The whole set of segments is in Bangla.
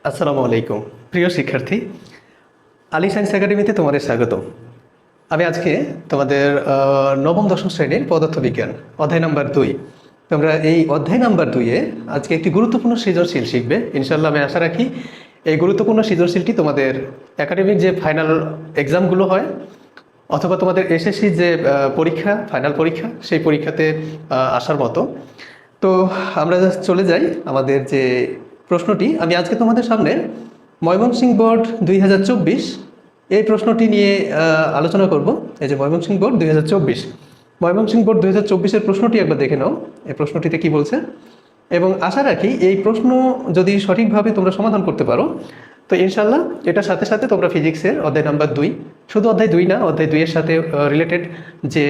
আসসালামু আলাইকুম প্রিয় শিক্ষার্থী, আলী সায়েন্স একাডেমিতে তোমাদের স্বাগত। আমি আজকে তোমাদের নবম দশম শ্রেণীর পদার্থবিজ্ঞান অধ্যায় নাম্বার 2। তোমরা এই অধ্যায় নাম্বার 2-এ আজকে একটি গুরুত্বপূর্ণ সৃজনশীল শিখবে ইনশাল্লাহ। আমি আশা রাখি এই গুরুত্বপূর্ণ সৃজনশীলটি তোমাদের একাডেমিক যে ফাইনাল এক্সামগুলো হয় অথবা তোমাদের এসএসসি যে পরীক্ষা, ফাইনাল পরীক্ষা, সেই পরীক্ষাতে আসার মতো। তো আমরা চলে যাই আমাদের যে প্রশ্নটি। আমি আজকে তোমাদের সামনে ময়মনসিংহ বোর্ড 2024 এই প্রশ্নটি নিয়ে আলোচনা করব। এই যে ময়মনসিংহ বোর্ড 2024, ময়মনসিংহ বোর্ড 2024-এর প্রশ্নটি একবার দেখে নাও। এই প্রশ্নটিতে কি বলছে, এবং আশা রাখি এই প্রশ্ন যদি সঠিকভাবে তোমরা সমাধান করতে পারো তো ইনশাল্লাহ এটার সাথে সাথে তোমরা ফিজিক্সের অধ্যায় নাম্বার 2, শুধু অধ্যায় 2 না, অধ্যায় 2-এর সাথে রিলেটেড যে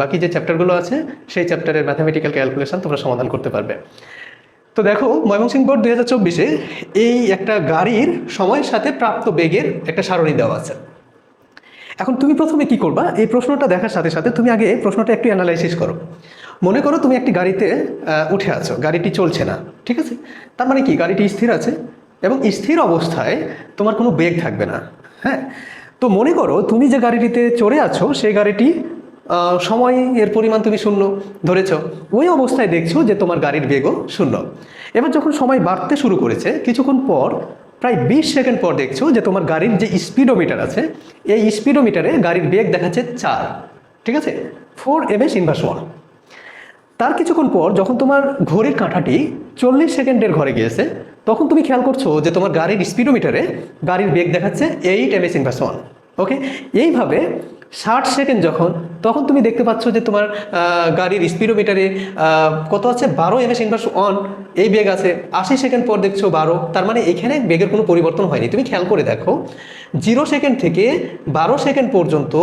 বাকি যে চ্যাপ্টারগুলো আছে সেই চ্যাপ্টারের ম্যাথামেটিক্যাল ক্যালকুলেশন তোমরা সমাধান করতে পারবে। তো দেখো, ময়মনসিংহ বোর্ড 2024-এ এই একটা গাড়ির সময়ের সাথে প্রাপ্ত বেগের একটা সারণী দেওয়া আছে। এখন তুমি প্রথমে কি করবা, এই প্রশ্নটা দেখার সাথে সাথে তুমি আগে প্রশ্নটা একটু অ্যানালাইসিস করো। মনে করো তুমি একটি গাড়িতে উঠে আছো, গাড়িটি চলছে না, ঠিক আছে? তার মানে কি, গাড়িটি স্থির আছে এবং স্থির অবস্থায় তোমার কোনো বেগ থাকবে না। হ্যাঁ, তো মনে করো তুমি যে গাড়িটিতে চড়ে আছো সেই গাড়িটি সময়ের পরিমাণ তুমি 0 ধরেছ। ওই অবস্থায় দেখছো যে তোমার গাড়ির বেগও 0। এবার যখন সময় বাড়তে শুরু করেছে, কিছুক্ষণ পর প্রায় 20 সেকেন্ড পর দেখছো যে তোমার গাড়ির যে স্পিডোমিটার আছে এই স্পিডোমিটারে গাড়ির বেগ দেখাচ্ছে 4, ঠিক আছে, 4 ms ইনভার্স 1। তার কিছুক্ষণ পর যখন তোমার ঘড়ির কাঁটাটি 40 সেকেন্ডের ঘরে গিয়েছে, তখন তুমি খেয়াল করছো যে তোমার গাড়ির স্পিডোমিটারে গাড়ির বেগ দেখাচ্ছে 8 ms ইনভার্স 1। ওকে, এইভাবে 60 সেকেন্ড যখন, তখন তুমি দেখতে পাচ্ছ যে তোমার গাড়ির স্পিডোমিটারে কত আছে, 12 ms ইনভার্স 1 এই বেগ আছে। 80 সেকেন্ড পর দেখছো 12, তার মানে এখানে বেগের কোনো পরিবর্তন হয়নি। তুমি খেয়াল করে দেখো, 0 সেকেন্ড থেকে 12 সেকেন্ড পর্যন্ত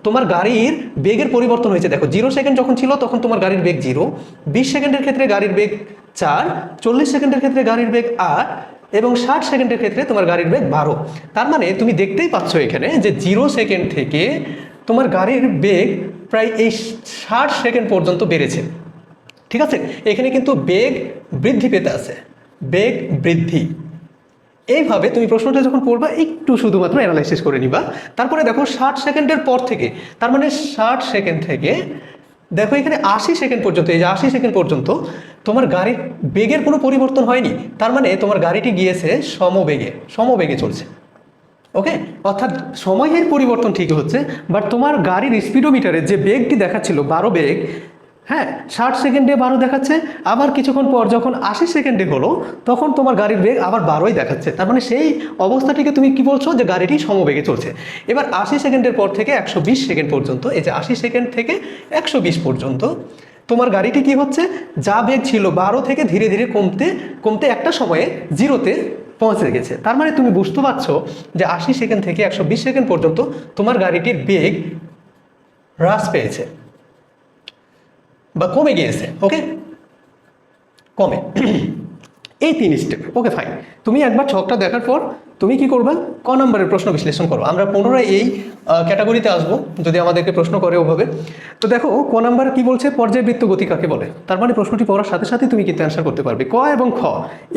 তোমার গাড়ির বেগের পরিবর্তন হয়েছে। দেখো, 0 সেকেন্ড যখন ছিল তখন তোমার গাড়ির বেগ 0, 20 সেকেন্ডের ক্ষেত্রে গাড়ির বেগ 4, 40 সেকেন্ডের ক্ষেত্রে গাড়ির বেগ 8 এবং 60 সেকেন্ডের ক্ষেত্রে তোমার গাড়ির বেগ 12। তার মানে তুমি দেখতেই পাচ্ছ এখানে যে 0 সেকেন্ড থেকে তোমার গাড়ির বেগ প্রায় এই 60 সেকেন্ড পর্যন্ত বেড়েছে, ঠিক আছে? এখানে কিন্তু বেগ বৃদ্ধি পেতে আছে, বেগ বৃদ্ধি। এইভাবে তুমি প্রশ্নটা যখন পড়বা একটু শুধুমাত্র অ্যানালাইসিস করে নিবা। তারপরে দেখো 60 সেকেন্ডের পর থেকে, তার মানে 60 সেকেন্ড থেকে দেখো এখানে 80 সেকেন্ড পর্যন্ত, এই যে 80 সেকেন্ড পর্যন্ত তোমার গাড়ির বেগের কোনো পরিবর্তন হয়নি। তার মানে তোমার গাড়িটি গিয়েছে সমবেগে চলছে। ওকে, অর্থাৎ সময়ের পরিবর্তন ঠিকই হচ্ছে, বাট তোমার গাড়ির স্পিডোমিটারে যে বেগটি দেখাচ্ছিল 12 বেগ, হ্যাঁ, 60 সেকেন্ডে 12 দেখাচ্ছে। আবার কিছুক্ষণ পর যখন 80 সেকেন্ডে হলো তখন তোমার গাড়ির বেগ আবার 12ই দেখাচ্ছে। তার মানে সেই অবস্থাটিকে তুমি কি বলছো, যে গাড়িটি সমবেগে চলছে। এবার 80 সেকেন্ডের পর থেকে 120 সেকেন্ড পর্যন্ত, এই যে 80 সেকেন্ড থেকে 120 পর্যন্ত তোমার গাড়িটি কি হচ্ছে, যা বেগ ছিল 12 থেকে ধীরে ধীরে কমতে কমতে একটা সময়ে 0-তে পৌঁছে গেছে। তার মানে তুমি বুঝতে পারছো যে 80 সেকেন্ড থেকে 120 সেকেন্ড পর্যন্ত তোমার গাড়িটির বেগ হ্রাস পেয়েছে বা কমে গিয়েছে। ওকে, কমে। এই 3 স্টেপ। ওকে, ফাইন। তুমি একবার ছকটা দেখার পর তুমি কি করবা, ক নম্বরের প্রশ্ন বিশ্লেষণ করো। আমরা পুনরায় এই ক্যাটাগরিতে আসবো যদি আমাদেরকে প্রশ্ন করে ওভাবে। তো দেখো ক নাম্বার কি বলছে, পর্যায়বৃত্ত গতি কাকে বলে। তার মানে প্রশ্নটি পড়ার সাথে সাথে তুমি কিন্তু অ্যান্সার করতে পারবে। ক এবং খ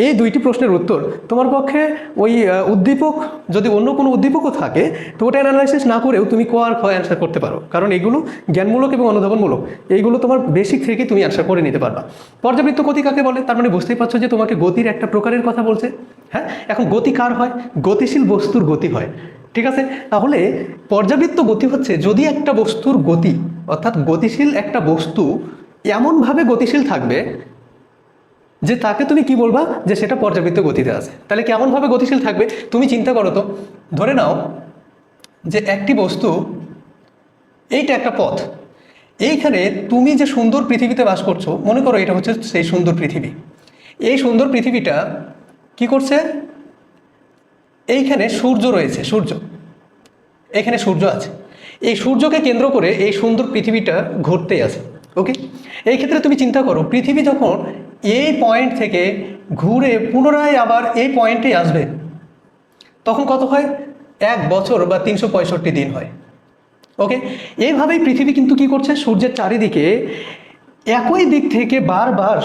এই দুইটি প্রশ্নের উত্তর তোমার পক্ষে ওই উদ্দীপক, যদি অন্য কোনো উদ্দীপকও থাকে তো ওটা অ্যানালাইসিস না করেও তুমি ক আর খ অ্যান্সার করতে পারো, কারণ এগুলো জ্ঞানমূলক এবং অনুধাবনমূলক। এইগুলো তোমার বেসিক থেকে তুমি অ্যান্সার করে নিতে পারবা। পর্যাবৃত্ত গতি কাকে বলে, তার মানে বুঝতেই পারছো যে তোমাকে গতির একটা প্রকারের কথা বলছে। হ্যাঁ, এখন গতি কার হয়, গতিশীল বস্তুর গতি হয়, ঠিক আছে? তাহলে পর্যাবৃত্ত গতি হচ্ছে যদি একটা বস্তুর গতি, অর্থাৎ গতিশীল একটা বস্তু এমনভাবে গতিশীল থাকবে যে তাকে তুমি কি বলবা, যে সেটা পর্যাবৃত্ত গতিতে আছে। তাহলে কেমনভাবে গতিশীল থাকবে তুমি চিন্তা করো তো। ধরে নাও যে একটি বস্তু, এইটা একটা পথ, এইখানে তুমি যে সুন্দর পৃথিবীতে বাস করছো, মনে করো এটা হচ্ছে সেই সুন্দর পৃথিবী। এই সুন্দর পৃথিবীটা কি করছে, এইখানে সূর্য রয়েছে, সূর্য, এখানে সূর্য আছে। এই সূর্যকে কেন্দ্র করে এই সুন্দর পৃথিবীটা ঘুরতেই আছে। ওকে, এই ক্ষেত্রে তুমি চিন্তা করো, পৃথিবী যখন এই পয়েন্ট থেকে ঘুরে পুনরায় আবার এই পয়েন্টে আসবে তখন কত হয়, 1 বছর বা 365 দিন হয়। ওকে, এইভাবেই পৃথিবী কিন্তু কি করছে, সূর্যের চারিদিকে একই দিক থেকে বারবার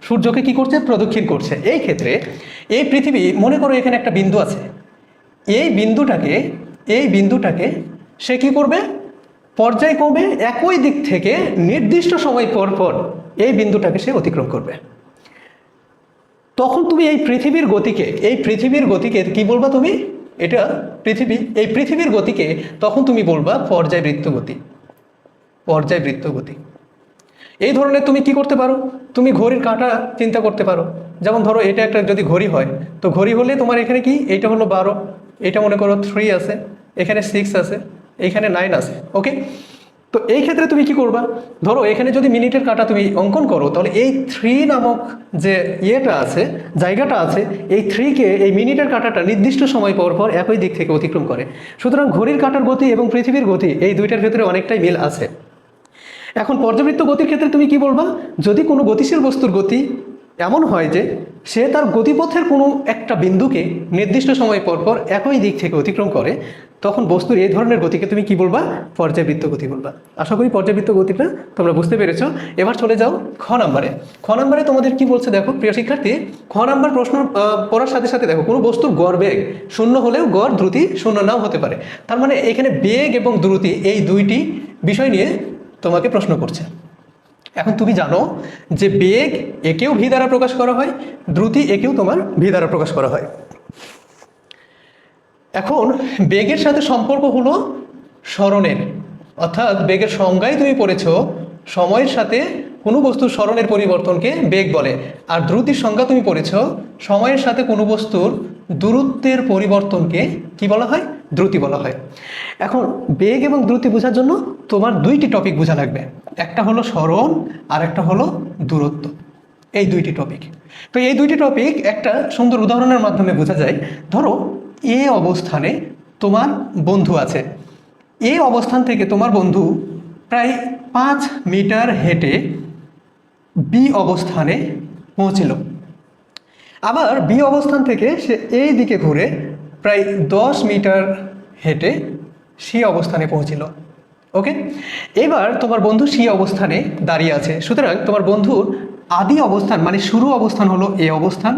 সূর্যকে কি করছে, প্রদক্ষিণ করছে। এই ক্ষেত্রে এই পৃথিবী, মনে করো এখানে একটা বিন্দু আছে, এই বিন্দুটাকে সে কি করবে, পর্যায়ক্রমে একই দিক থেকে নির্দিষ্ট সময় পর পর এই বিন্দুটাকে সে অতিক্রম করবে। তখন তুমি এই পৃথিবীর গতিকে কি বলবা তুমি, এটা এই পৃথিবীর গতিকে তখন তুমি বলবা পর্যায়বৃত্ত গতি। এই ধরনের তুমি কি করতে পারো, তুমি ঘড়ির কাঁটা চিন্তা করতে পারো। যেমন ধরো এটা একটা যদি ঘড়ি হয়, তো ঘড়ি হলে তোমার এখানে কি, এইটা হলো 12, এটা মনে করো 3 আছে, এখানে 6 আছে, এখানে 9 আছে। ওকে, তো এই ক্ষেত্রে তুমি কি করবা, ধরো এখানে যদি মিনিটের কাঁটা তুমি অঙ্কন করো, তাহলে এই 3 নামক যে জায়গাটা আছে, এই 3কে এই মিনিটের কাঁটাটা নির্দিষ্ট সময় পর পর একই দিক থেকে অতিক্রম করে। সুতরাং ঘড়ির কাঁটার গতি এবং পৃথিবীর গতি এই দুইটার ভেতরে অনেকটাই মিল আছে। এখন পর্যাবৃত্ত গতির ক্ষেত্রে তুমি কি বলবা, যদি কোনো গতিশীল বস্তুর গতি এমন হয় যে সে তার গতিপথের কোনো একটা বিন্দুকে নির্দিষ্ট সময় পর পর একই দিক থেকে অতিক্রম করে, তখন বস্তুর এই ধরনের গতিকে তুমি কি বলবা, পর্যাবৃত্ত গতি বলবা। আশা করি পর্যাবৃত্ত গতিটা তোমরা বুঝতে পেরেছো। এবার চলে যাও খ নাম্বারে তোমাদের কি বলছে দেখো প্রিয় শিক্ষার্থী। খ নাম্বার প্রশ্ন পড়ার সাথে সাথে দেখো, কোনো বস্তুর গড় বেগ 0 হলেও গড় দ্রুতি 0 নাও হতে পারে। তার মানে এখানে বেগ এবং দ্রুতি এই দুইটি বিষয় নিয়ে তোমাকে প্রশ্ন করছে। এখন তুমি জানো যে বেগ একেও ভি দ্বারা প্রকাশ করা হয়, দ্রুতি একেও তোমার ভি দ্বারা প্রকাশ করা হয়। এখন বেগের সাথে সম্পর্ক হলো স্মরণের, অর্থাৎ বেগের সংজ্ঞায় তুমি পড়েছো সময়ের সাথে কোনো বস্তুর স্মরণের পরিবর্তনকে বেগ বলে, আর দ্রুতির সংজ্ঞা তুমি পড়েছো সময়ের সাথে কোনো বস্তুর দূরত্বের পরিবর্তনকে কি বলা হয়, দ্রুতি বলা হয়। এখন বেগ এবং দ্রুতি বোঝার জন্য তোমার দুইটি টপিক বোঝা লাগবে, একটা হলো স্মরণ আর একটা হলো দূরত্ব। এই দুইটি টপিক, তো এই দুইটি টপিক একটা সুন্দর উদাহরণের মাধ্যমে বোঝা যায়। ধরো এ অবস্থানে তোমার বন্ধু আছে, এই অবস্থান থেকে তোমার বন্ধু প্রায় 5 মিটার হেঁটে বি অবস্থানে পৌঁছিল। আবার বি অবস্থান থেকে সে এই দিকে ঘুরে প্রায় 10 মিটার হেঁটে সি অবস্থানে পৌঁছিল। ওকে, এবার তোমার বন্ধু সি অবস্থানে দাঁড়িয়ে আছে। সুতরাং তোমার বন্ধুর আদি অবস্থান মানে শুরু অবস্থান হলো এ অবস্থান,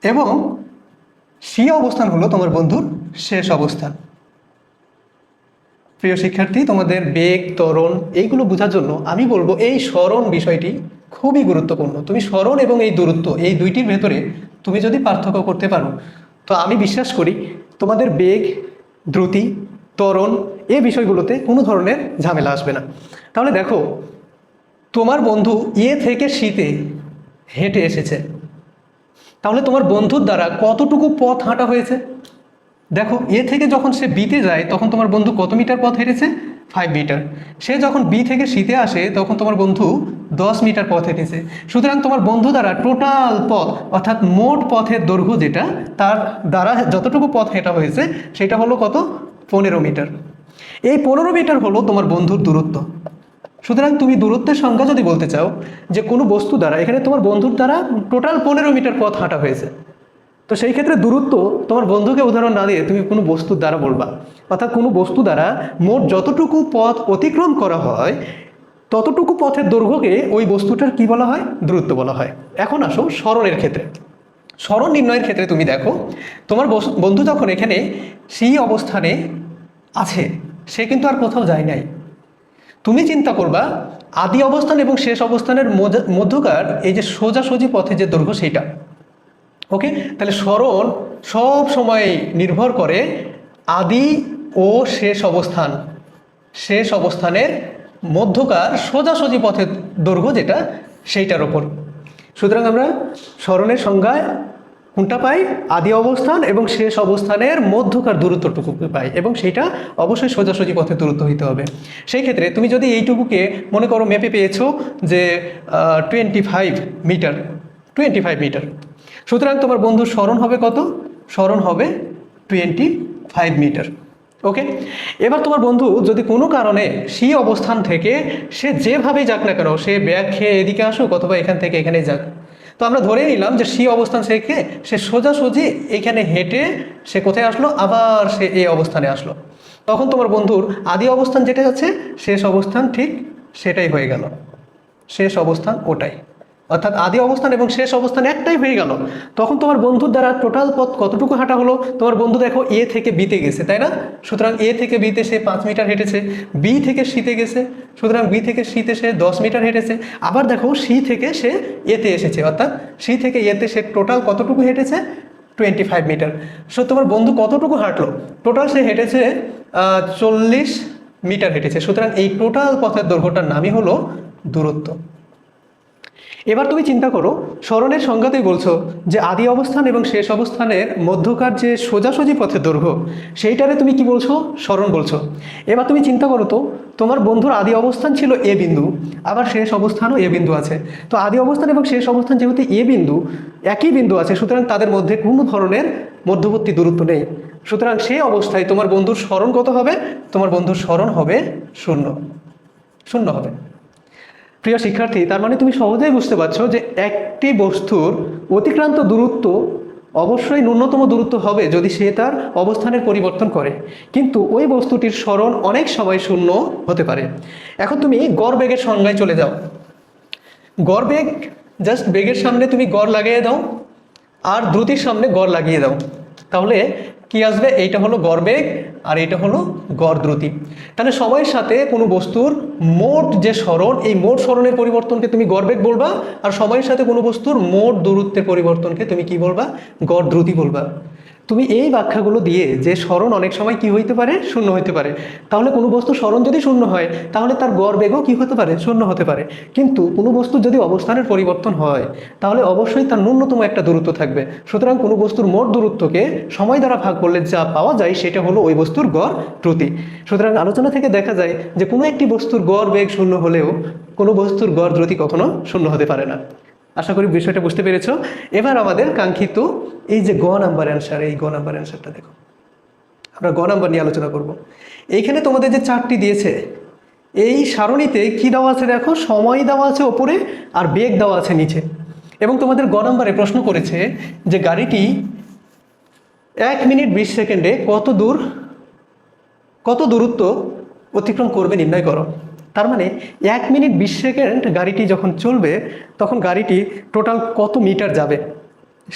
এবং সি অবস্থান হলো তোমার বন্ধুর শেষ অবস্থান। প্রিয় শিক্ষার্থী, তোমাদের বেগ, ত্বরণ এইগুলো বোঝার জন্য আমি বলবো এই স্মরণ বিষয়টি খুবই গুরুত্বপূর্ণ। তুমি স্মরণ এবং এই দূরত্ব এই দুইটির ভেতরে তুমি যদি পার্থক্য করতে পারো, তো আমি বিশ্বাস করি তোমাদের বেগ, দ্রুতি, ত্বরণ এই বিষয়গুলোতে কোনো ধরনের ঝামেলা আসবে না। তাহলে দেখো তোমার বন্ধু এ থেকে সিতে হেঁটে এসেছে, তাহলে তোমার বন্ধুর দ্বারা কতটুকু পথ হাঁটা হয়েছে দেখো। এ থেকে যখন সে বিতে যায় তখন তোমার বন্ধু কত মিটার পথ হেঁটেছে, 5 মিটার। সে যখন বি থেকে সিতে আসে তখন তোমার বন্ধু 10 মিটার পথ হেঁটেছে। সুতরাং তোমার বন্ধু দ্বারা টোটাল পথ অর্থাৎ মোট পথের দৈর্ঘ্য যেটা, তার দ্বারা যতটুকু পথ হেঁটা হয়েছে সেটা হলো কত, 15 মিটার। এই 15 মিটার হলো তোমার বন্ধুর দূরত্ব। সুতরাং তুমি দূরত্বের সংজ্ঞা যদি বলতে চাও যে কোনো বস্তু দ্বারা, এখানে তোমার বন্ধুর দ্বারা টোটাল 15 মিটার পথ হাঁটা হয়েছে, তো সেই ক্ষেত্রে দূরত্ব তোমার বন্ধুকে উদাহরণ না দিয়ে তুমি কোনো বস্তুর দ্বারা বলবা, অর্থাৎ কোনো বস্তু দ্বারা মোট যতটুকু পথ অতিক্রম করা হয় ততটুকু পথের দৈর্ঘ্যকে ওই বস্তুটার কি বলা হয়, দূরত্ব বলা হয়। এখন আসো স্মরণের ক্ষেত্রে। স্মরণ নির্ণয়ের ক্ষেত্রে তুমি দেখো তোমার বন্ধু যখন এখানে সেই অবস্থানে আছে, সে কিন্তু আর কোথাও যায় নাই। তুমি চিন্তা করবা আদি অবস্থান এবং শেষ অবস্থানের মধ্যকার এই যে সোজাসুজি পথে যে দৈর্ঘ্য সেইটা। ওকে, তাহলে স্মরণ সব সময় নির্ভর করে আদি ও শেষ অবস্থানের মধ্যকার সোজাসুজি পথের দৈর্ঘ্য যেটা, সেইটার ওপর। সুতরাং আমরা স্মরণের সংজ্ঞায় কোনটা পাই, আদি অবস্থান এবং শেষ অবস্থানের মধ্যকার দূরত্বটুকু পাই, এবং সেটা অবশ্যই সোজাসুজি পথের দূরত্ব হইতে হবে। সেই ক্ষেত্রে তুমি যদি এইটুকুকে মনে করো মেপে পেয়েছো যে 25 মিটার, সুতরাং তোমার বন্ধুর স্মরণ হবে কত, স্মরণ হবে 25 মিটার। ওকে, এবার তোমার বন্ধু যদি কোনো কারণে সেই অবস্থান থেকে সে যেভাবেই যাক না কেন, সে ব্যাগ খেয়ে এদিকে আসুক অথবা এখান থেকে এখানে যাক, তো আমরা ধরে নিলাম যে সেই অবস্থান থেকে সে সোজাসুজি এখানে হেঁটে সে কোথায় আসলো, আবার সে এই অবস্থানে আসলো। তখন তোমার বন্ধুর আদি অবস্থান যেটা আছে শেষ অবস্থান ঠিক সেটাই হয়ে গেল। শেষ অবস্থান ওটাই, অর্থাৎ আদি অবস্থান এবং শেষ অবস্থান একটাই হয়ে গেল। তখন তোমার বন্ধুর দ্বারা টোটাল পথ কতটুকু হাঁটা হলো? তোমার বন্ধু দেখো এ থেকে বিতে গেছে, তাই না? সুতরাং এ থেকে বিতে সে 5 মিটার হেঁটেছে। বি থেকে সিতে গেছে, সুতরাং বি থেকে সিতে সে 10 মিটার হেঁটেছে। আবার দেখো সি থেকে সে এতে এসেছে, অর্থাৎ সি থেকে এতে সে টোটাল কতটুকু হেঁটেছে? 25 মিটার। সো তোমার বন্ধু কতটুকু হাঁটলো? টোটাল সে হেঁটেছে 40 মিটার হেঁটেছে। সুতরাং এই টোটাল পথের দৈর্ঘ্যটার নামই হলো দূরত্ব। এবার তুমি চিন্তা করো, সরণের সংজ্ঞাতেই বলছো যে আদি অবস্থান এবং শেষ অবস্থানের মধ্যকার যে সোজাসুজি পথের দৈর্ঘ্য, সেইটারে তুমি কি বলছো? সরণ বলছো। এবার তুমি চিন্তা করো তো, তোমার বন্ধুর আদি অবস্থান ছিল এ বিন্দু, আবার শেষ অবস্থানও এ বিন্দু আছে। তো আদি অবস্থান এবং শেষ অবস্থান যেহেতু এ বিন্দু, একই বিন্দু আছে, সুতরাং তাদের মধ্যে কোনো ধরনের মধ্যবর্তী দূরত্ব নেই। সুতরাং সেই অবস্থায় তোমার বন্ধুর সরণ কত হবে? তোমার বন্ধুর সরণ হবে 0, 0 হবে। প্রিয় শিক্ষার্থী, তার মানে তুমি সহজেই বুঝতে পারছো যে একটি বস্তুর অতিক্রান্ত দূরত্ব অবশ্যই ন্যূনতম দূরত্ব হবে যদি সে তার অবস্থানের পরিবর্তন করে, কিন্তু ওই বস্তুটির সরণ অনেক সময় 0 হতে পারে। এখন তুমি গড় বেগের সংজ্ঞায় চলে যাও। গড় বেগ, জাস্ট বেগের সামনে তুমি গড় লাগিয়ে দাও আর দ্রুতির সামনে গড় লাগিয়ে দাও, তাহলে কি আসবে? এইটা হলো গড় বেগ আর এইটা হলো গড় দ্রুতি। তাহলে সময়ের সাথে কোনো বস্তুর মোট যে সরণ, এই মোট সরণের পরিবর্তনকে তুমি গড় বেগ বলবা, আর সময়ের সাথে কোনো বস্তুর মোট দূরত্বের পরিবর্তনকে তুমি কি বলবা? গড় দ্রুতি বলবা। তুমি এই ব্যাখ্যাগুলো দিয়ে যে সরণ অনেক সময় কি হইতে পারে? 0 হইতে পারে। তাহলে কোনো বস্তু সরণ যদি 0 হয়, তাহলে তার গড় বেগও কি হতে পারে? 0 হতে পারে। কিন্তু কোনো বস্তুর যদি অবস্থানের পরিবর্তন হয়, তাহলে অবশ্যই তার ন্যূনতম একটা দূরত্ব থাকবে। সুতরাং কোনো বস্তুর মোট দূরত্বকে সময় দ্বারা ভাগ করলে যা পাওয়া যায় সেটা হলো ওই বস্তুর গড় দ্রুতি। সুতরাং আলোচনা থেকে দেখা যায় যে কোনো একটি বস্তুর গড় বেগ 0 হলেও কোনো বস্তুর গড় দ্রুতি কখনো 0 হতে পারে না। আশা করি বিষয়টা বুঝতে পেরেছো। এবার আমাদের কাঙ্ক্ষিত এই যে গ নাম্বার অ্যান্সার, এই গ নাম্বার অ্যান্সারটা দেখো। আমরা গ নাম্বার নিয়ে আলোচনা করব। এইখানে তোমাদের যে চার্টটি দিয়েছে, এই সারণীতে কি দেওয়া আছে দেখো? সময় দেওয়া আছে ওপরে আর বেগ দেওয়া আছে নিচে। এবং তোমাদের গ নাম্বারে প্রশ্ন করেছে যে গাড়িটি 1 মিনিট 20 সেকেন্ডে কত দূরত্ব অতিক্রম করবে নির্ণয় করো। তার মানে 1 মিনিট 20 সেকেন্ড গাড়িটি যখন চলবে, তখন গাড়িটি টোটাল কত মিটার যাবে,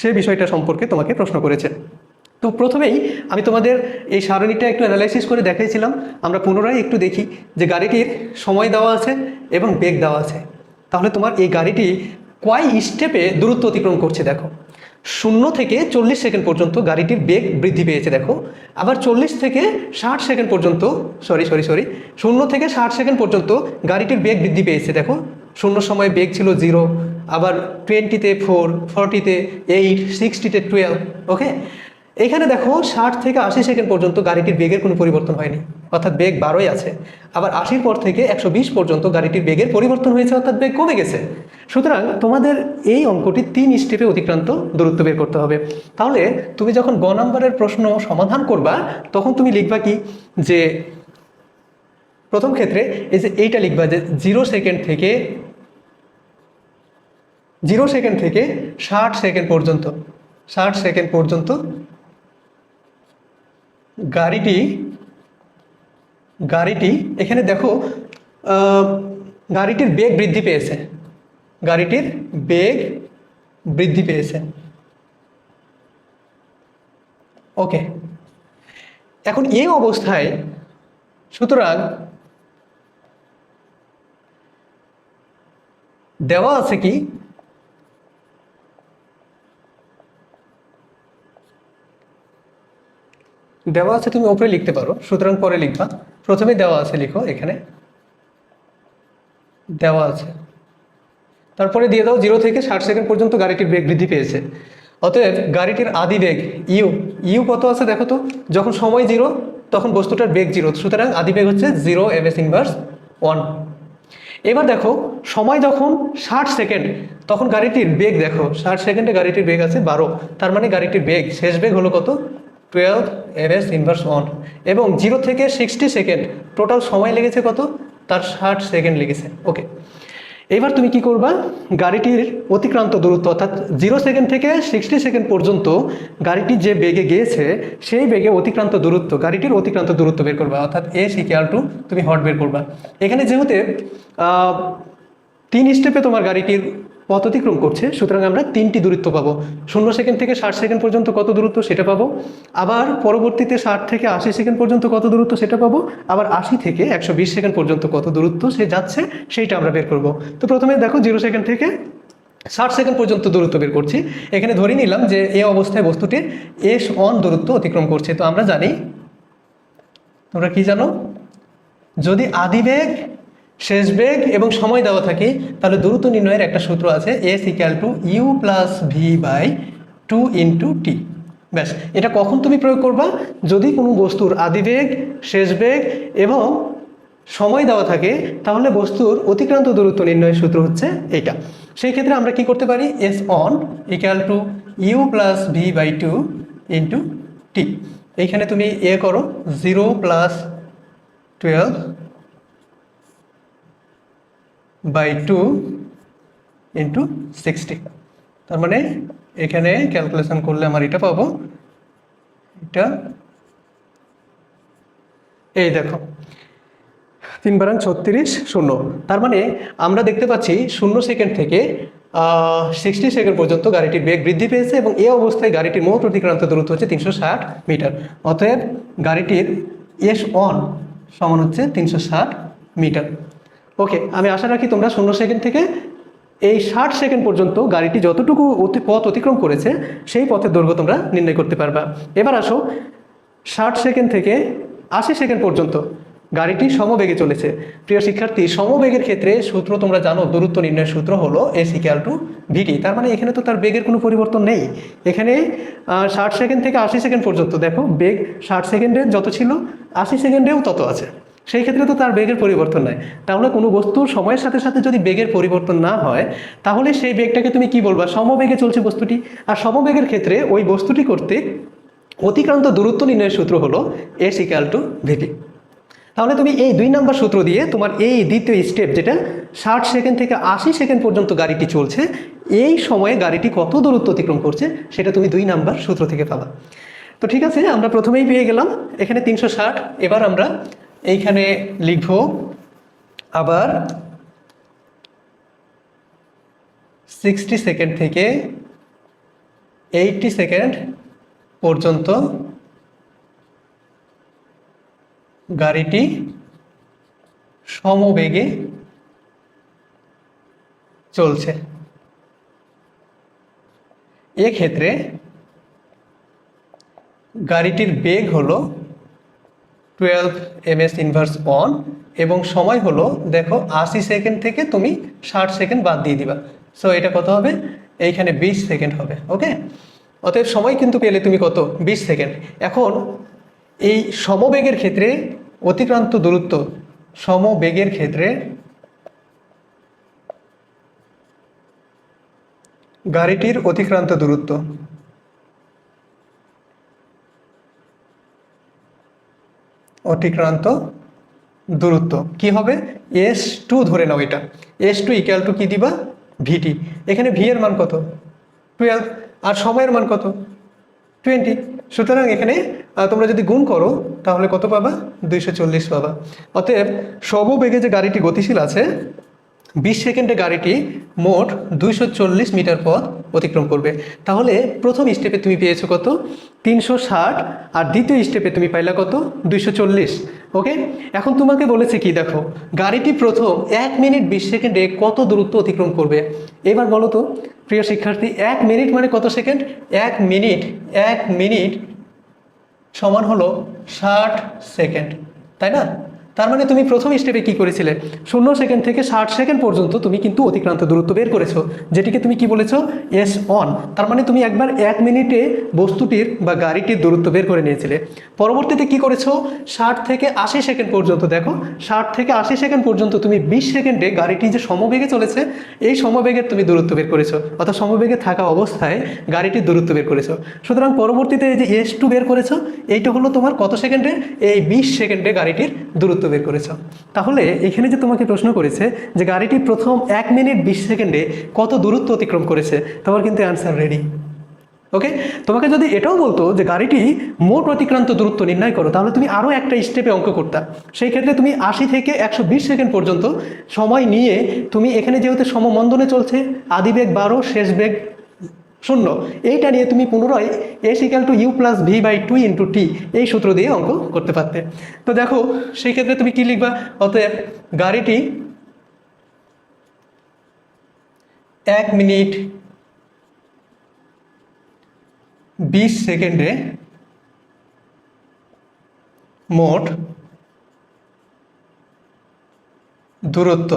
সে বিষয়টা সম্পর্কে তোমাকে প্রশ্ন করেছে। তো প্রথমেই আমি তোমাদের এই সারণীটা একটু অ্যানালাইসিস করে দেখাইছিলাম। আমরা পুনরায় একটু দেখি যে গাড়িটির সময় দেওয়া আছে এবং বেগ দেওয়া আছে। তাহলে তোমার এই গাড়িটি কয় স্টেপে দূরত্ব অতিক্রম করছে দেখো। 0 থেকে 40 সেকেন্ড পর্যন্ত গাড়িটির বেগ বৃদ্ধি পেয়েছে দেখো। আবার 40 থেকে 60 সেকেন্ড পর্যন্ত, সরি 0 থেকে 60 সেকেন্ড পর্যন্ত গাড়িটির বেগ বৃদ্ধি পেয়েছে দেখো। 0 সময় বেগ ছিল 0, আবার 20-তে 4, 40-তে 8, 60-তে 12। ওকে, এখানে দেখো 60 থেকে 80 সেকেন্ড পর্যন্ত গাড়িটির বেগের কোনো পরিবর্তন হয়নি, অর্থাৎ বেগ 12ই আছে। আবার 80-র পর থেকে 120 পর্যন্ত গাড়িটির বেগের পরিবর্তন হয়েছে, অর্থাৎ বেগ কমে গেছে। সুতরাং তোমাদের এই অঙ্কটি 3 স্টেপে অতিক্রান্ত দূরত্ব বের করতে হবে। তাহলে তুমি যখন গ নাম্বারের প্রশ্ন সমাধান করবা, তখন তুমি লিখবা কি? যে প্রথম ক্ষেত্রে এই যে এইটা লিখবা যে 0 সেকেন্ড থেকে 60 সেকেন্ড পর্যন্ত, 60 সেকেন্ড পর্যন্ত গাড়িটি এখানে দেখো গাড়িটির বেগ বৃদ্ধি পেয়েছে, গাড়িটির বেগ বৃদ্ধি পেয়েছে। ওকে, এখন এই অবস্থায় সুতরাং দেওয়া আছে কি? দেওয়া আছে, তুমি উপরে লিখতে পারো, সুতরাং পরে লিখবা। প্রথমে দেওয়া আছে, লিখো এখানে দেওয়া আছে, তারপরে দিয়ে দাও 0 থেকে 60 সেকেন্ড পর্যন্ত গাড়িটির বেগ বৃদ্ধি পেয়েছে। অতএব গাড়িটির আদি বেগ ইউ কত আছে দেখো তো। যখন সময় 0 তখন বস্তুটার বেগ 0, সুতরাং আদি বেগ হচ্ছে 0 ms ইনভার্স 1। এবার দেখো সময় যখন 60 সেকেন্ড, তখন গাড়িটির বেগ দেখো 60 সেকেন্ডে গাড়িটির বেগ আছে 12, তার মানে গাড়িটির বেগ শেষ বেগ হলো কত? 12 ms ইনভার্স 1। এবং 0 থেকে 60 সেকেন্ড টোটাল সময় লেগেছে কত? তার 60 সেকেন্ড লেগেছে। ওকে, এবার তুমি কি করবা? গাড়িটির অতিক্রান্ত দূরত্ব, অর্থাৎ 0 সেকেন্ড থেকে 60 সেকেন্ড পর্যন্ত গাড়িটি যে বেগে গিয়েছে সেই বেগে অতিক্রান্ত দূরত্ব, গাড়িটির অতিক্রান্ত দূরত্ব বের করবা, অর্থাৎ S = তুমি হট বের করবা। এখানে যেহেতু 3 স্টেপে তোমার গাড়িটির পথ অতিক্রম করছে, সুতরাং আমরা 3টি দূরত্ব পাবো। 0 সেকেন্ড থেকে 60 সেকেন্ড পর্যন্ত কত দূরত্ব সেটা পাবো, আবার পরবর্তীতে 60 থেকে 80 সেকেন্ড পর্যন্ত কত দূরত্ব সেটা পাবো, আবার 80 থেকে 120 সেকেন্ড পর্যন্ত কত দূরত্ব সে যাচ্ছে সেইটা আমরা বের করব। তো প্রথমে দেখো 0 সেকেন্ড থেকে 60 সেকেন্ড পর্যন্ত দূরত্ব বের করছি। এখানে ধরে নিলাম যে এই অবস্থায় বস্তুটি s1 দূরত্ব অতিক্রম করছে। তো আমরা জানি, তোমরা কি জানো, যদি আদি বেগ, শেষ বেগ এবং সময় দেওয়া থাকে তাহলে দূরত্ব নির্ণয়ের একটা সূত্র আছে, s = u + v / 2 × t। ব্যাস, এটা কখন তুমি প্রয়োগ করবা? যদি কোনো বস্তুর আদি বেগ, শেষ বেগ এবং সময় দেওয়া থাকে তাহলে বস্তুর অতিক্রান্ত দূরত্ব নির্ণয়ের সূত্র হচ্ছে এইটা। সেই ক্ষেত্রে আমরা কি করতে পারি, s1 = u + v / 2 × t। এইখানে তুমি করো 0 + 12 / 2 × 60। তার মানে এখানে ক্যালকুলেশন করলে আমার এটা পাবো, এটা এই দেখো 3 × 36 0। তার মানে আমরা দেখতে পাচ্ছি 0 সেকেন্ড থেকে 60 সেকেন্ড পর্যন্ত গাড়িটির বেগ বৃদ্ধি পেয়েছে এবং এই অবস্থায় গাড়িটির মোট অতিক্রান্ত দূরত্ব হচ্ছে 360 মিটার। অতএব গাড়িটির s1 সমান হচ্ছে 360 মিটার। ওকে, আমি আশা রাখি তোমরা 0 সেকেন্ড থেকে এই 60 সেকেন্ড পর্যন্ত গাড়িটি যতটুকু পথ অতিক্রম করেছে সেই পথের দৈর্ঘ্য তোমরা নির্ণয় করতে পারবা। এবার আসো 60 সেকেন্ড থেকে 80 সেকেন্ড পর্যন্ত গাড়িটি সমবেগে চলেছে। প্রিয় শিক্ষার্থী, সমবেগের ক্ষেত্রে সূত্র তোমরা জানো, দূরত্ব নির্ণয়ের সূত্র হলো s = vt। তার মানে এখানে তো তার বেগের কোনো পরিবর্তন নেই। এখানে 60 সেকেন্ড থেকে 80 সেকেন্ড পর্যন্ত দেখো বেগ 60 সেকেন্ডে যত ছিল 80 সেকেন্ডেও তত আছে, সেই ক্ষেত্রে তো তার বেগের পরিবর্তন নাই। তাহলে কোনো বস্তুর সময়ের সাথে সাথে যদি বেগের পরিবর্তন না হয় তাহলে সেই বেগটাকে তুমি কি বলবা, সমবেগে চলছে বস্তুটি। আর সমবেগের ক্ষেত্রে ওই বস্তুটি করতে অতিক্রান্ত দূরত্ব নির্ণয়ের সূত্র হলো s = vt। তাহলে তুমি এই 2 নম্বর সূত্র দিয়ে তোমার এই দ্বিতীয় স্টেপ, যেটা 60 সেকেন্ড থেকে 80 সেকেন্ড পর্যন্ত গাড়িটি চলছে, এই সময়ে গাড়িটি কত দূরত্ব অতিক্রম করছে সেটা তুমি 2 নম্বর সূত্র থেকে পাবা। তো ঠিক আছে, আমরা প্রথমেই পেয়ে গেলাম এখানে 360। এবার আমরা এইখানে লিখব আবার 60 সেকেন্ড থেকে 80 সেকেন্ড পর্যন্ত গাড়িটি সমবেগে চলছে। এক্ষেত্রে গাড়িটির বেগ হলো 12 ms⁻1 এবং সময় হলো দেখো 80 সেকেন্ড থেকে তুমি 60 সেকেন্ড বাদ দিয়ে দিবা। সো এটা কত হবে, এইখানে 20 সেকেন্ড হবে। ওকে, অতএব সময় কিন্তু পেলে তুমি কত, 20 সেকেন্ড। এখন এই সমবেগের ক্ষেত্রে অতিক্রান্ত দূরত্ব, সমবেগের ক্ষেত্রে গাড়িটির অতিক্রান্ত দূরত্ব, অতিক্রান্ত দূরত্ব কি হবে, s2 ধরে নাও। এটা s2 = কি দিবা, vt। এখানে v এর মান কত, 12, আর সময়ের মান কত, 20। সুতরাং এখানে তোমরা যদি গুণ করো তাহলে কত পাবা, 240 পাবা। অতএব সমবেগে যে গাড়িটি গতিশীল আছে 20 সেকেন্ডে গাড়িটি মোট 240 মিটার পথ অতিক্রম করবে। তাহলে প্রথম স্টেপে তুমি পেয়েছো কত, 360, আর দ্বিতীয় স্টেপে তুমি পাইলা কত, 240। ওকে, এখন তোমাকে বলেছে কি, দেখো গাড়িটি প্রথম 1 মিনিট 20 সেকেন্ডে কত দূরত্ব অতিক্রম করবে। এবার বলো তো প্রিয় শিক্ষার্থী, 1 মিনিট মানে কত সেকেন্ড, 1 মিনিট সমান হলো 60 সেকেন্ড, তাই না? তার মানে তুমি প্রথম স্টেপে কি করেছিলে, 0 সেকেন্ড থেকে 60 সেকেন্ড পর্যন্ত তুমি কিন্তু অতিক্রান্ত দূরত্ব বের করেছো, যেটিকে তুমি কি বলেছো, s1। তার মানে তুমি একবার 1 মিনিটে বস্তুটির বা গাড়িটির দূরত্ব বের করে নিয়েছিলে। পরবর্তীতে কি করেছো, 60 থেকে 80 সেকেন্ড পর্যন্ত, দেখো 60 থেকে 80 সেকেন্ড পর্যন্ত তুমি 20 সেকেন্ডে গাড়িটি যে সমবেগে চলেছে এই সমবেগের তুমি দূরত্ব বের করেছো, অর্থাৎ সমবেগে থাকা অবস্থায় গাড়িটির দূরত্ব বের করেছো। সুতরাং পরবর্তীতে এই যে s2 বের করেছো, এইটা হলো তোমার কত সেকেন্ডে, এই 20 সেকেন্ডে গাড়িটির দূরত্ব বের করেছো। তাহলে এখানে যে তোমাকে প্রশ্ন করেছে যে গাড়িটি প্রথম 1 মিনিট 20 সেকেন্ডে কত দূরত্ব অতিক্রম করেছে, তোমার কিন্তু অ্যান্সার রেডি। ওকে, তোমাকে যদি এটাও বলতো যে গাড়িটি মোট অতিক্রান্ত দূরত্ব নির্ণয় করো, তাহলে তুমি আরও একটা স্টেপে অঙ্ক করতা। সেই ক্ষেত্রে তুমি 80 থেকে 120 সেকেন্ড পর্যন্ত সময় নিয়ে তুমি এখানে যেহেতু সমমন্দনে চলছে, আদি বেগ 12 শেষ বেগ 0, এইটা নিয়ে তুমি পুনরায় S=U+V/2 × T এই সূত্র দিয়ে অঙ্ক করতে পারতে। তো দেখো সেই ক্ষেত্রে তুমি কি লিখবা, অতএব গাড়িটি 1 মিনিট 20 সেকেন্ডে মোট দূরত্ব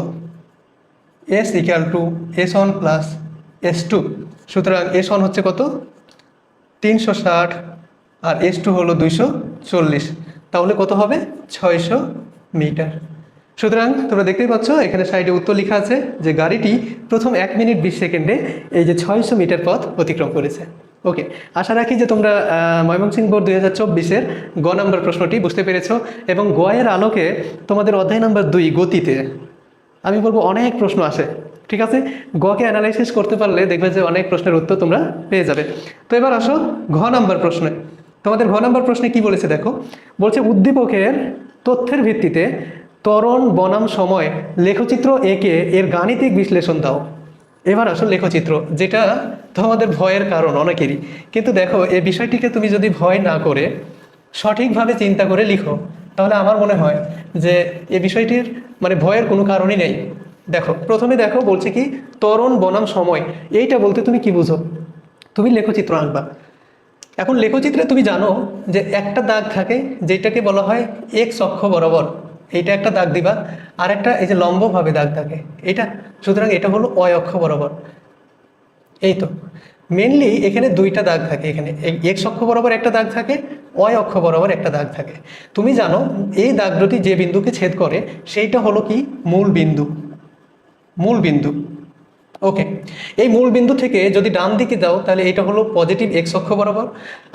S=S1 + S2। সুতরাং S1 হচ্ছে কত, 360, আর S2 হলো 240, তাহলে কত হবে 600 মিটার। সুতরাং তোমরা দেখতেই পাচ্ছ এখানে সাইডে উত্তর লেখা আছে যে গাড়িটি প্রথম 1 মিনিট 20 সেকেন্ডে এই যে 600 মিটার পথ অতিক্রম করেছে। ওকে, আশা রাখি যে তোমরা ময়মনসিংহ বোর্ড 2024-এর গ নম্বর প্রশ্নটি বুঝতে পেরেছো, এবং গ এর আলোকে তোমাদের অধ্যায় নম্বর 2 গতিতে আমি বলবো অনেক প্রশ্ন আসে। ঠিক আছে, গকে অ্যানালাইসিস করতে পারলে দেখবে যে অনেক প্রশ্নের উত্তর তোমরা পেয়ে যাবে। তো এবার আসো ঘ নম্বর প্রশ্নে। তোমাদের ঘ নম্বর প্রশ্নে কি বলেছে দেখো, বলছে উদ্দীপকের তথ্যের ভিত্তিতে ত্বরণ বনাম সময় লেখচিত্র এঁকে এর গাণিতিক বিশ্লেষণ দাও। এবার আসো লেখচিত্র, যেটা তোমাদের ভয়ের কারণ অনেকেরই, কিন্তু দেখো এই বিষয়টিকে তুমি যদি ভয় না করে সঠিকভাবে চিন্তা করে লিখো, তাহলে আমার মনে হয় যে এই বিষয়টির মানে ভয়ের কোনো কারণই নেই। দেখো প্রথমে দেখো বলছে কি ত্বরণ বনাম সময়, এইটা বলতে তুমি কি বুঝো, তুমি লেখচিত্র আঁকবা। এখন লেখচিত্রে তুমি জানো যে একটা দাগ থাকে যেটাকে বলা হয় এক্স অক্ষ বরাবর, এইটা একটা দাগ দিবা, আর একটা এই যে লম্বভাবে দাগ থাকে এটা, সুতরাং এটা হলো অয় অক্ষ বরাবর। এই তো মেনলি এখানে দুইটা দাগ থাকে, এখানে এক্স অক্ষ বরাবর একটা দাগ থাকে, অয় অক্ষ বরাবর একটা দাগ থাকে। তুমি জানো এই দাগ দুটি যে বিন্দুকে ছেদ করে সেইটা হলো কি মূল বিন্দু, মূল বিন্দু। ওকে, এই মূল বিন্দু থেকে যদি ডান দিকে যাও তাহলে এটা হলো পজিটিভ এক্স অক্ষ বরাবর,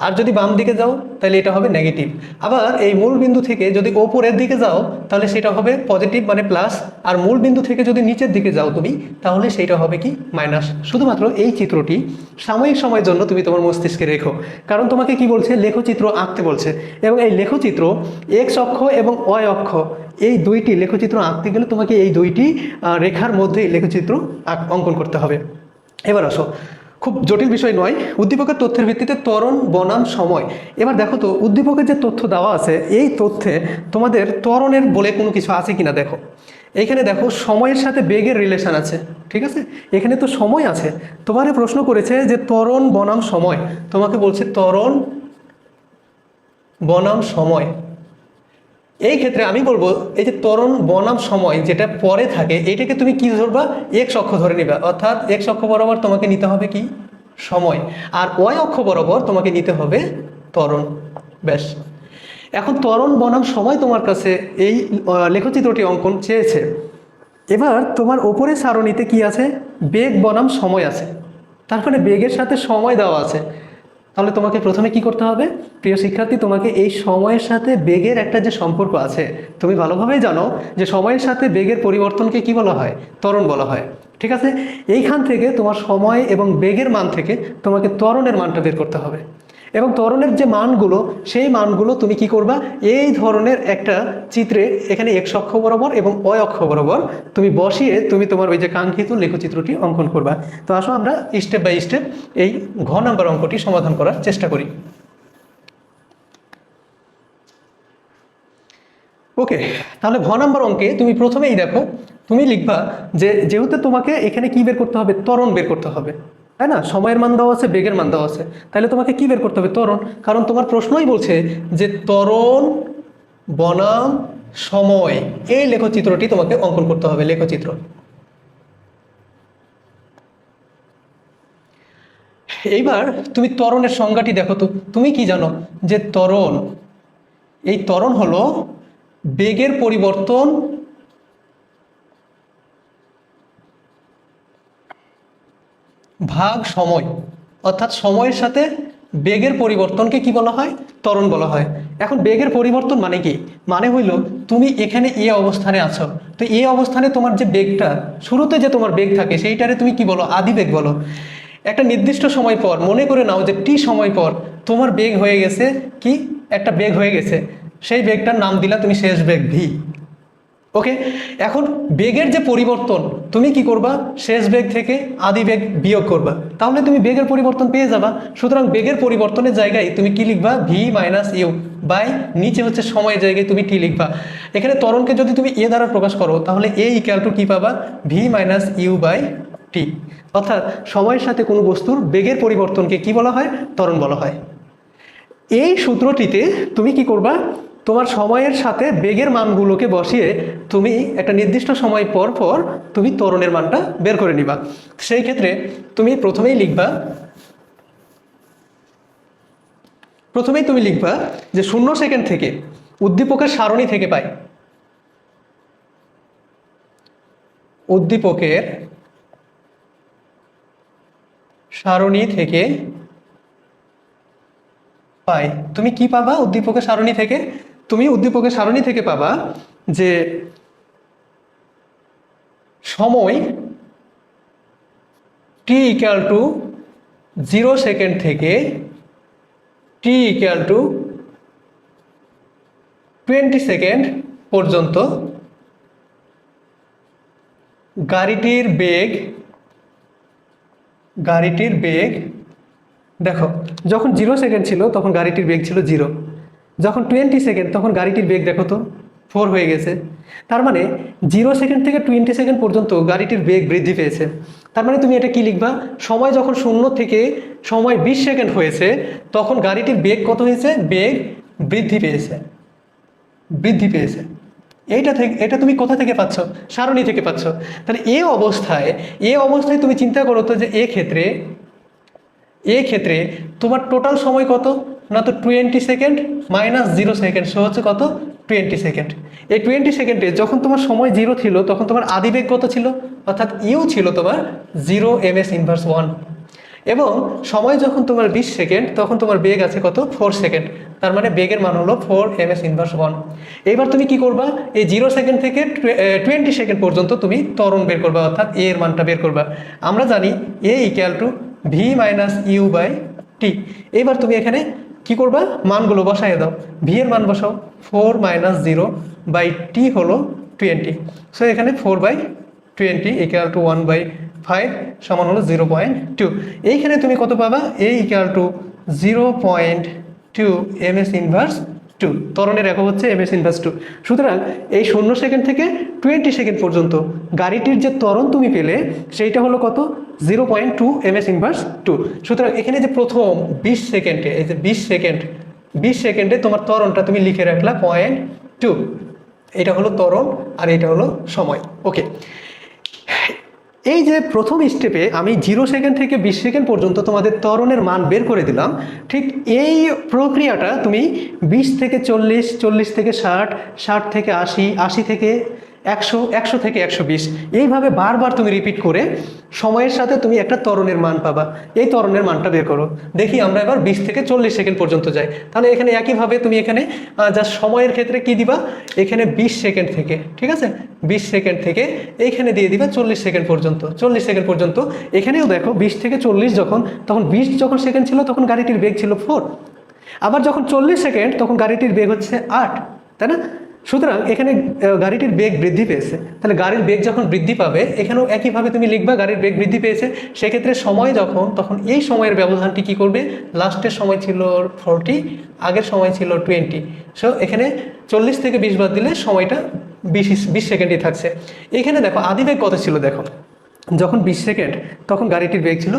আর যদি বাম দিকে যাও তাহলে এটা হবে নেগেটিভ। আবার এই মূল বিন্দু থেকে যদি ওপরের দিকে যাও তাহলে সেটা হবে পজিটিভ মানে প্লাস, আর মূল বিন্দু থেকে যদি নিচের দিকে যাও তুমি তাহলে সেটা হবে কি মাইনাস। শুধুমাত্র এই চিত্রটি সাময়িক সময়ের জন্য তুমি তোমার মস্তিষ্কে রেখো, কারণ তোমাকে কি বলছে লেখচিত্র আঁকতে বলছে, এবং এই লেখচিত্র এক্স অক্ষ এবং অয় অক্ষ এই দুইটি লেখচিত্র আঁকতে গেলে তোমাকে এই দুইটি রেখার মধ্যে লেখচিত্র অঙ্কন করতে হবে। এবার আসো, খুব জটিল বিষয় নয়, উদ্দীপকের তথ্যের ভিত্তিতে ত্বরণ বনাম সময়। এবার দেখো তো উদ্দীপকের যে তথ্য দেওয়া আছে এই তথ্যে তোমাদের ত্বরণের বলে কোনো কিছু আছে কিনা দেখো। এইখানে দেখো সময়ের সাথে বেগের রিলেশন আছে, ঠিক আছে, এখানে তো সময় আছে। তোমারে প্রশ্ন করেছে যে ত্বরণ বনাম সময়, তোমাকে বলছে ত্বরণ বনাম সময়। এই ক্ষেত্রে আমি বলবো এই যে ত্বরণ বনাম সময় যেটা পরে থাকে এটাকে তুমি কি ধরবা, এক্স অক্ষ ধরে নিবা, অর্থাৎ এক্স অক্ষ বরাবর তোমাকে নিতে হবে কি সময়, আর ওয়াই অক্ষ বরাবর তোমাকে নিতে হবে ত্বরণ। ব্যাস, এখন ত্বরণ বনাম সময় তোমার কাছে এই লেখচিত্রটি অঙ্কন চেয়েছে। এবার তোমার ওপরে সারণীতে কি আছে, বেগ বনাম সময় আছে, তারপরে বেগের সাথে সময় দেওয়া আছে। তাহলে তোমাকে প্রথমে কি করতে হবে, প্রিয় শিক্ষার্থী, তোমাকে এই সময়ের সাথে বেগের একটা যে সম্পর্ক আছে তুমি ভালোভাবেই জানো যে সময়ের সাথে বেগের পরিবর্তনকে কি বলা হয়, ত্বরণ বলা হয়। ঠিক আছে, এইখান থেকে তোমার সময় এবং বেগের মান থেকে তোমাকে ত্বরণের মানটা বের করতে হবে, এবং ত্বরণের যে মানগুলো সেই মানগুলো তুমি কি করবা, এই ধরনের একটা চিত্রে এখানে এক্স অক্ষ বরাবর এবং অয় অক্ষ বরাবর তুমি বসিয়ে তুমি তোমার ওই যে কাঙ্ক্ষিত লেখচিত্রটি অঙ্কন করবা। তো আসো আমরা স্টেপ বাই স্টেপ এই ঘ নাম্বার অঙ্কটি সমাধান করার চেষ্টা করি। ওকে, তাহলে ঘ নাম্বার অঙ্কে তুমি প্রথমেই দেখো তুমি লিখবা যে যেহেতু তোমাকে এখানে কি বের করতে হবে, ত্বরণ বের করতে হবে, তাই না, সময়ের মান দেওয়া আছে বেগের মান দেওয়া আছে, তাহলে তোমাকে কি বের করতে হবে, ত্বরণ, কারণ তোমার প্রশ্নই বলছে যে ত্বরণ বনাম সময় এই লেখচিত্রটি তোমাকে অঙ্কন করতে হবে, লেখচিত্র। এইবার তুমি ত্বরণের সংজ্ঞাটি দেখো তো, তুমি কি জানো যে ত্বরণ, এই ত্বরণ হলো বেগের পরিবর্তন ভাগ সময়, অর্থাৎ সময়ের সাথে বেগের পরিবর্তনকে কি বলা হয়, ত্বরণ বলা হয়। এখন বেগের পরিবর্তন মানে কি, মানে হইল তুমি এখানে এ অবস্থানে আছো, তো এই অবস্থানে তোমার যে বেগটা শুরুতে যে তোমার বেগ থাকে সেইটারে তুমি কি বলো, আদি বেগ বলো। একটা নির্দিষ্ট সময় পর, মনে করে নাও যে টি সময় পর তোমার বেগ হয়ে গেছে কি, একটা বেগ হয়ে গেছে, সেই বেগটার নাম দিলা তুমি শেষ বেগ ভি। ওকে, এখন বেগের যে পরিবর্তন তুমি কি করবা, শেষ বেগ থেকে আদি বেগ বিয়োগ করবা, তাহলে তুমি বেগের পরিবর্তন পেয়ে যাবা। সুতরাং বেগের পরিবর্তনের জায়গায় তুমি কি লিখবা, ভি মাইনাস ইউ বাই নিচে হচ্ছে সময়ের জায়গায় তুমি টি লিখবা। এখানে ত্বরণকে যদি তুমি এ দ্বারা প্রকাশ করো তাহলে এ ইকুয়াল টু কি পাবা, ভি মাইনাস ইউ বাই টি। অর্থাৎ সময়ের সাথে কোনো বস্তুর বেগের পরিবর্তনকে কি বলা হয়, ত্বরণ বলা হয়। এই সূত্রটিতে তুমি কি করবা, তোমার সময়ের সাথে বেগের মানগুলোকে বসিয়ে তুমি একটা নির্দিষ্ট সময় পর পর তুমি ত্বরণের মানটা বের করে নিবা। সেই ক্ষেত্রে তুমি প্রথমেই লিখবা যে 0 সেকেন্ড থেকে উদ্দীপকের সারণী থেকে পাই, উদ্দীপকের সারণী থেকে পাই। তুমি কি পাবা উদ্দীপকের সারণী থেকে, তুমি উদ্দীপকের সারণী থেকে পাবা যে সময় t ইকুয়াল টু 0 সেকেন্ড থেকে t ইকুয়াল টু 20 সেকেন্ড পর্যন্ত গাড়িটির বেগ দেখো, যখন 0 সেকেন্ড ছিল তখন গাড়িটির বেগ ছিল 0, যখন 20 সেকেন্ড তখন গাড়িটির বেগ দেখো তো 4 হয়ে গেছে। তার মানে 0 সেকেন্ড থেকে 20 সেকেন্ড পর্যন্ত গাড়িটির বেগ বৃদ্ধি পেয়েছে। তার মানে তুমি এটা কি লিখবা, সময় যখন 0 থেকে সময় 20 সেকেন্ড হয়েছে তখন গাড়িটির বেগ কত হয়েছে, বেগ বৃদ্ধি পেয়েছে। এটা তুমি কোথা থেকে পাচ্ছ, সারণী থেকে পাচ্ছ। তাহলে এই অবস্থায় তুমি চিন্তা করো তো যে এক্ষেত্রে তোমার টোটাল সময় কত না, তো 20 সেকেন্ড মাইনাস 0 সেকেন্ড সো হচ্ছে কত, 20 সেকেন্ড। এই 20 সেকেন্ডে যখন তোমার সময় 0 ছিল তখন তোমার আদি বেগ কত ছিল, অর্থাৎ ইউ ছিল তোমার 0 ms ইনভার্স 1, এবং সময় যখন তোমার 20 সেকেন্ড তখন তোমার বেগ আছে কত, 4 সেকেন্ড। তার মানে বেগের মান হলো 4 ms ইনভার্স 1। এইবার তুমি কি করবা, এই 0 সেকেন্ড থেকে 20 সেকেন্ড পর্যন্ত তুমি ত্বরণ বের করবা, অর্থাৎ এ এর মানটা বের করবা। আমরা জানি a equal to v minus u by t. এইবার তুমি এখানে কি করবা, মানগুলো বসাই দাও, ভি এর মান বসাও 4 মাইনাস 0 বাই টি হলো 20, সো এখানে 4/20 ইকুয়াল টু 1/5 সমান হলো 0.2। এইখানে তুমি কত পাবা, এ ইকুয়াল টু 0.2 ms ইনভার্স 2, ত্বরণের একক হচ্ছে ms ইনভার্স 2। সুতরাং এই 0 সেকেন্ড থেকে 20 সেকেন্ড পর্যন্ত গাড়িটির যে ত্বরণ তুমি পেলে সেইটা হলো কত, 0.2 ms ইনভার্স 2। সুতরাং এখানে যে প্রথম 20 সেকেন্ডে, এই যে 20 সেকেন্ডে তোমার ত্বরণটা তুমি লিখে রাখলা 0.2, এটা হলো ত্বরণ আর এটা হলো সময়। ওকে, এই যে প্রথম স্টেপে আমি 0 সেকেন্ড থেকে 20 সেকেন্ড পর্যন্ত তোমাদের ত্বরণের মান বের করে দিলাম, ঠিক এই প্রক্রিয়াটা তুমি 20 থেকে 40, 40 থেকে 60, 60 থেকে 80, 80 থেকে 100, 100 থেকে 120, এইভাবে বারবার তুমি রিপিট করে সময়ের সাথে তুমি একটা ত্বরণের মান পাবা। এই ত্বরণের মানটা বের করো। দেখি আমরা এবার 20 থেকে 40 সেকেন্ড পর্যন্ত যাই। তাহলে এখানে একইভাবে তুমি এখানে যা সময়ের ক্ষেত্রে কি দিবা, এখানে 20 সেকেন্ড থেকে, ঠিক আছে, 20 সেকেন্ড থেকে এইখানে দিয়ে দিবা 40 সেকেন্ড পর্যন্ত, 40 সেকেন্ড পর্যন্ত। এখানেও দেখো 20 থেকে 40 তখন 20 যখন সেকেন্ড ছিল তখন গাড়িটির বেগ ছিল 4, আবার যখন 40 সেকেন্ড তখন গাড়িটির বেগ হচ্ছে 8, তাই না? সুতরাং এখানে গাড়িটির বেগ বৃদ্ধি পেয়েছে। তাহলে গাড়ির বেগ যখন বৃদ্ধি পাবে এখানেও একইভাবে তুমি লিখবা গাড়ির বেগ বৃদ্ধি পেয়েছে। সেক্ষেত্রে সময় তখন এই সময়ের ব্যবধানটি কি করবে, লাস্টের সময় ছিল 40, আগের সময় ছিল 20, সো এখানে 40 থেকে 20 বাদ দিলে সময়টা 20 সেকেন্ডই থাকছে। এখানে দেখো আদি বেগ কত ছিল, দেখো যখন 20 সেকেন্ড তখন গাড়িটির বেগ ছিল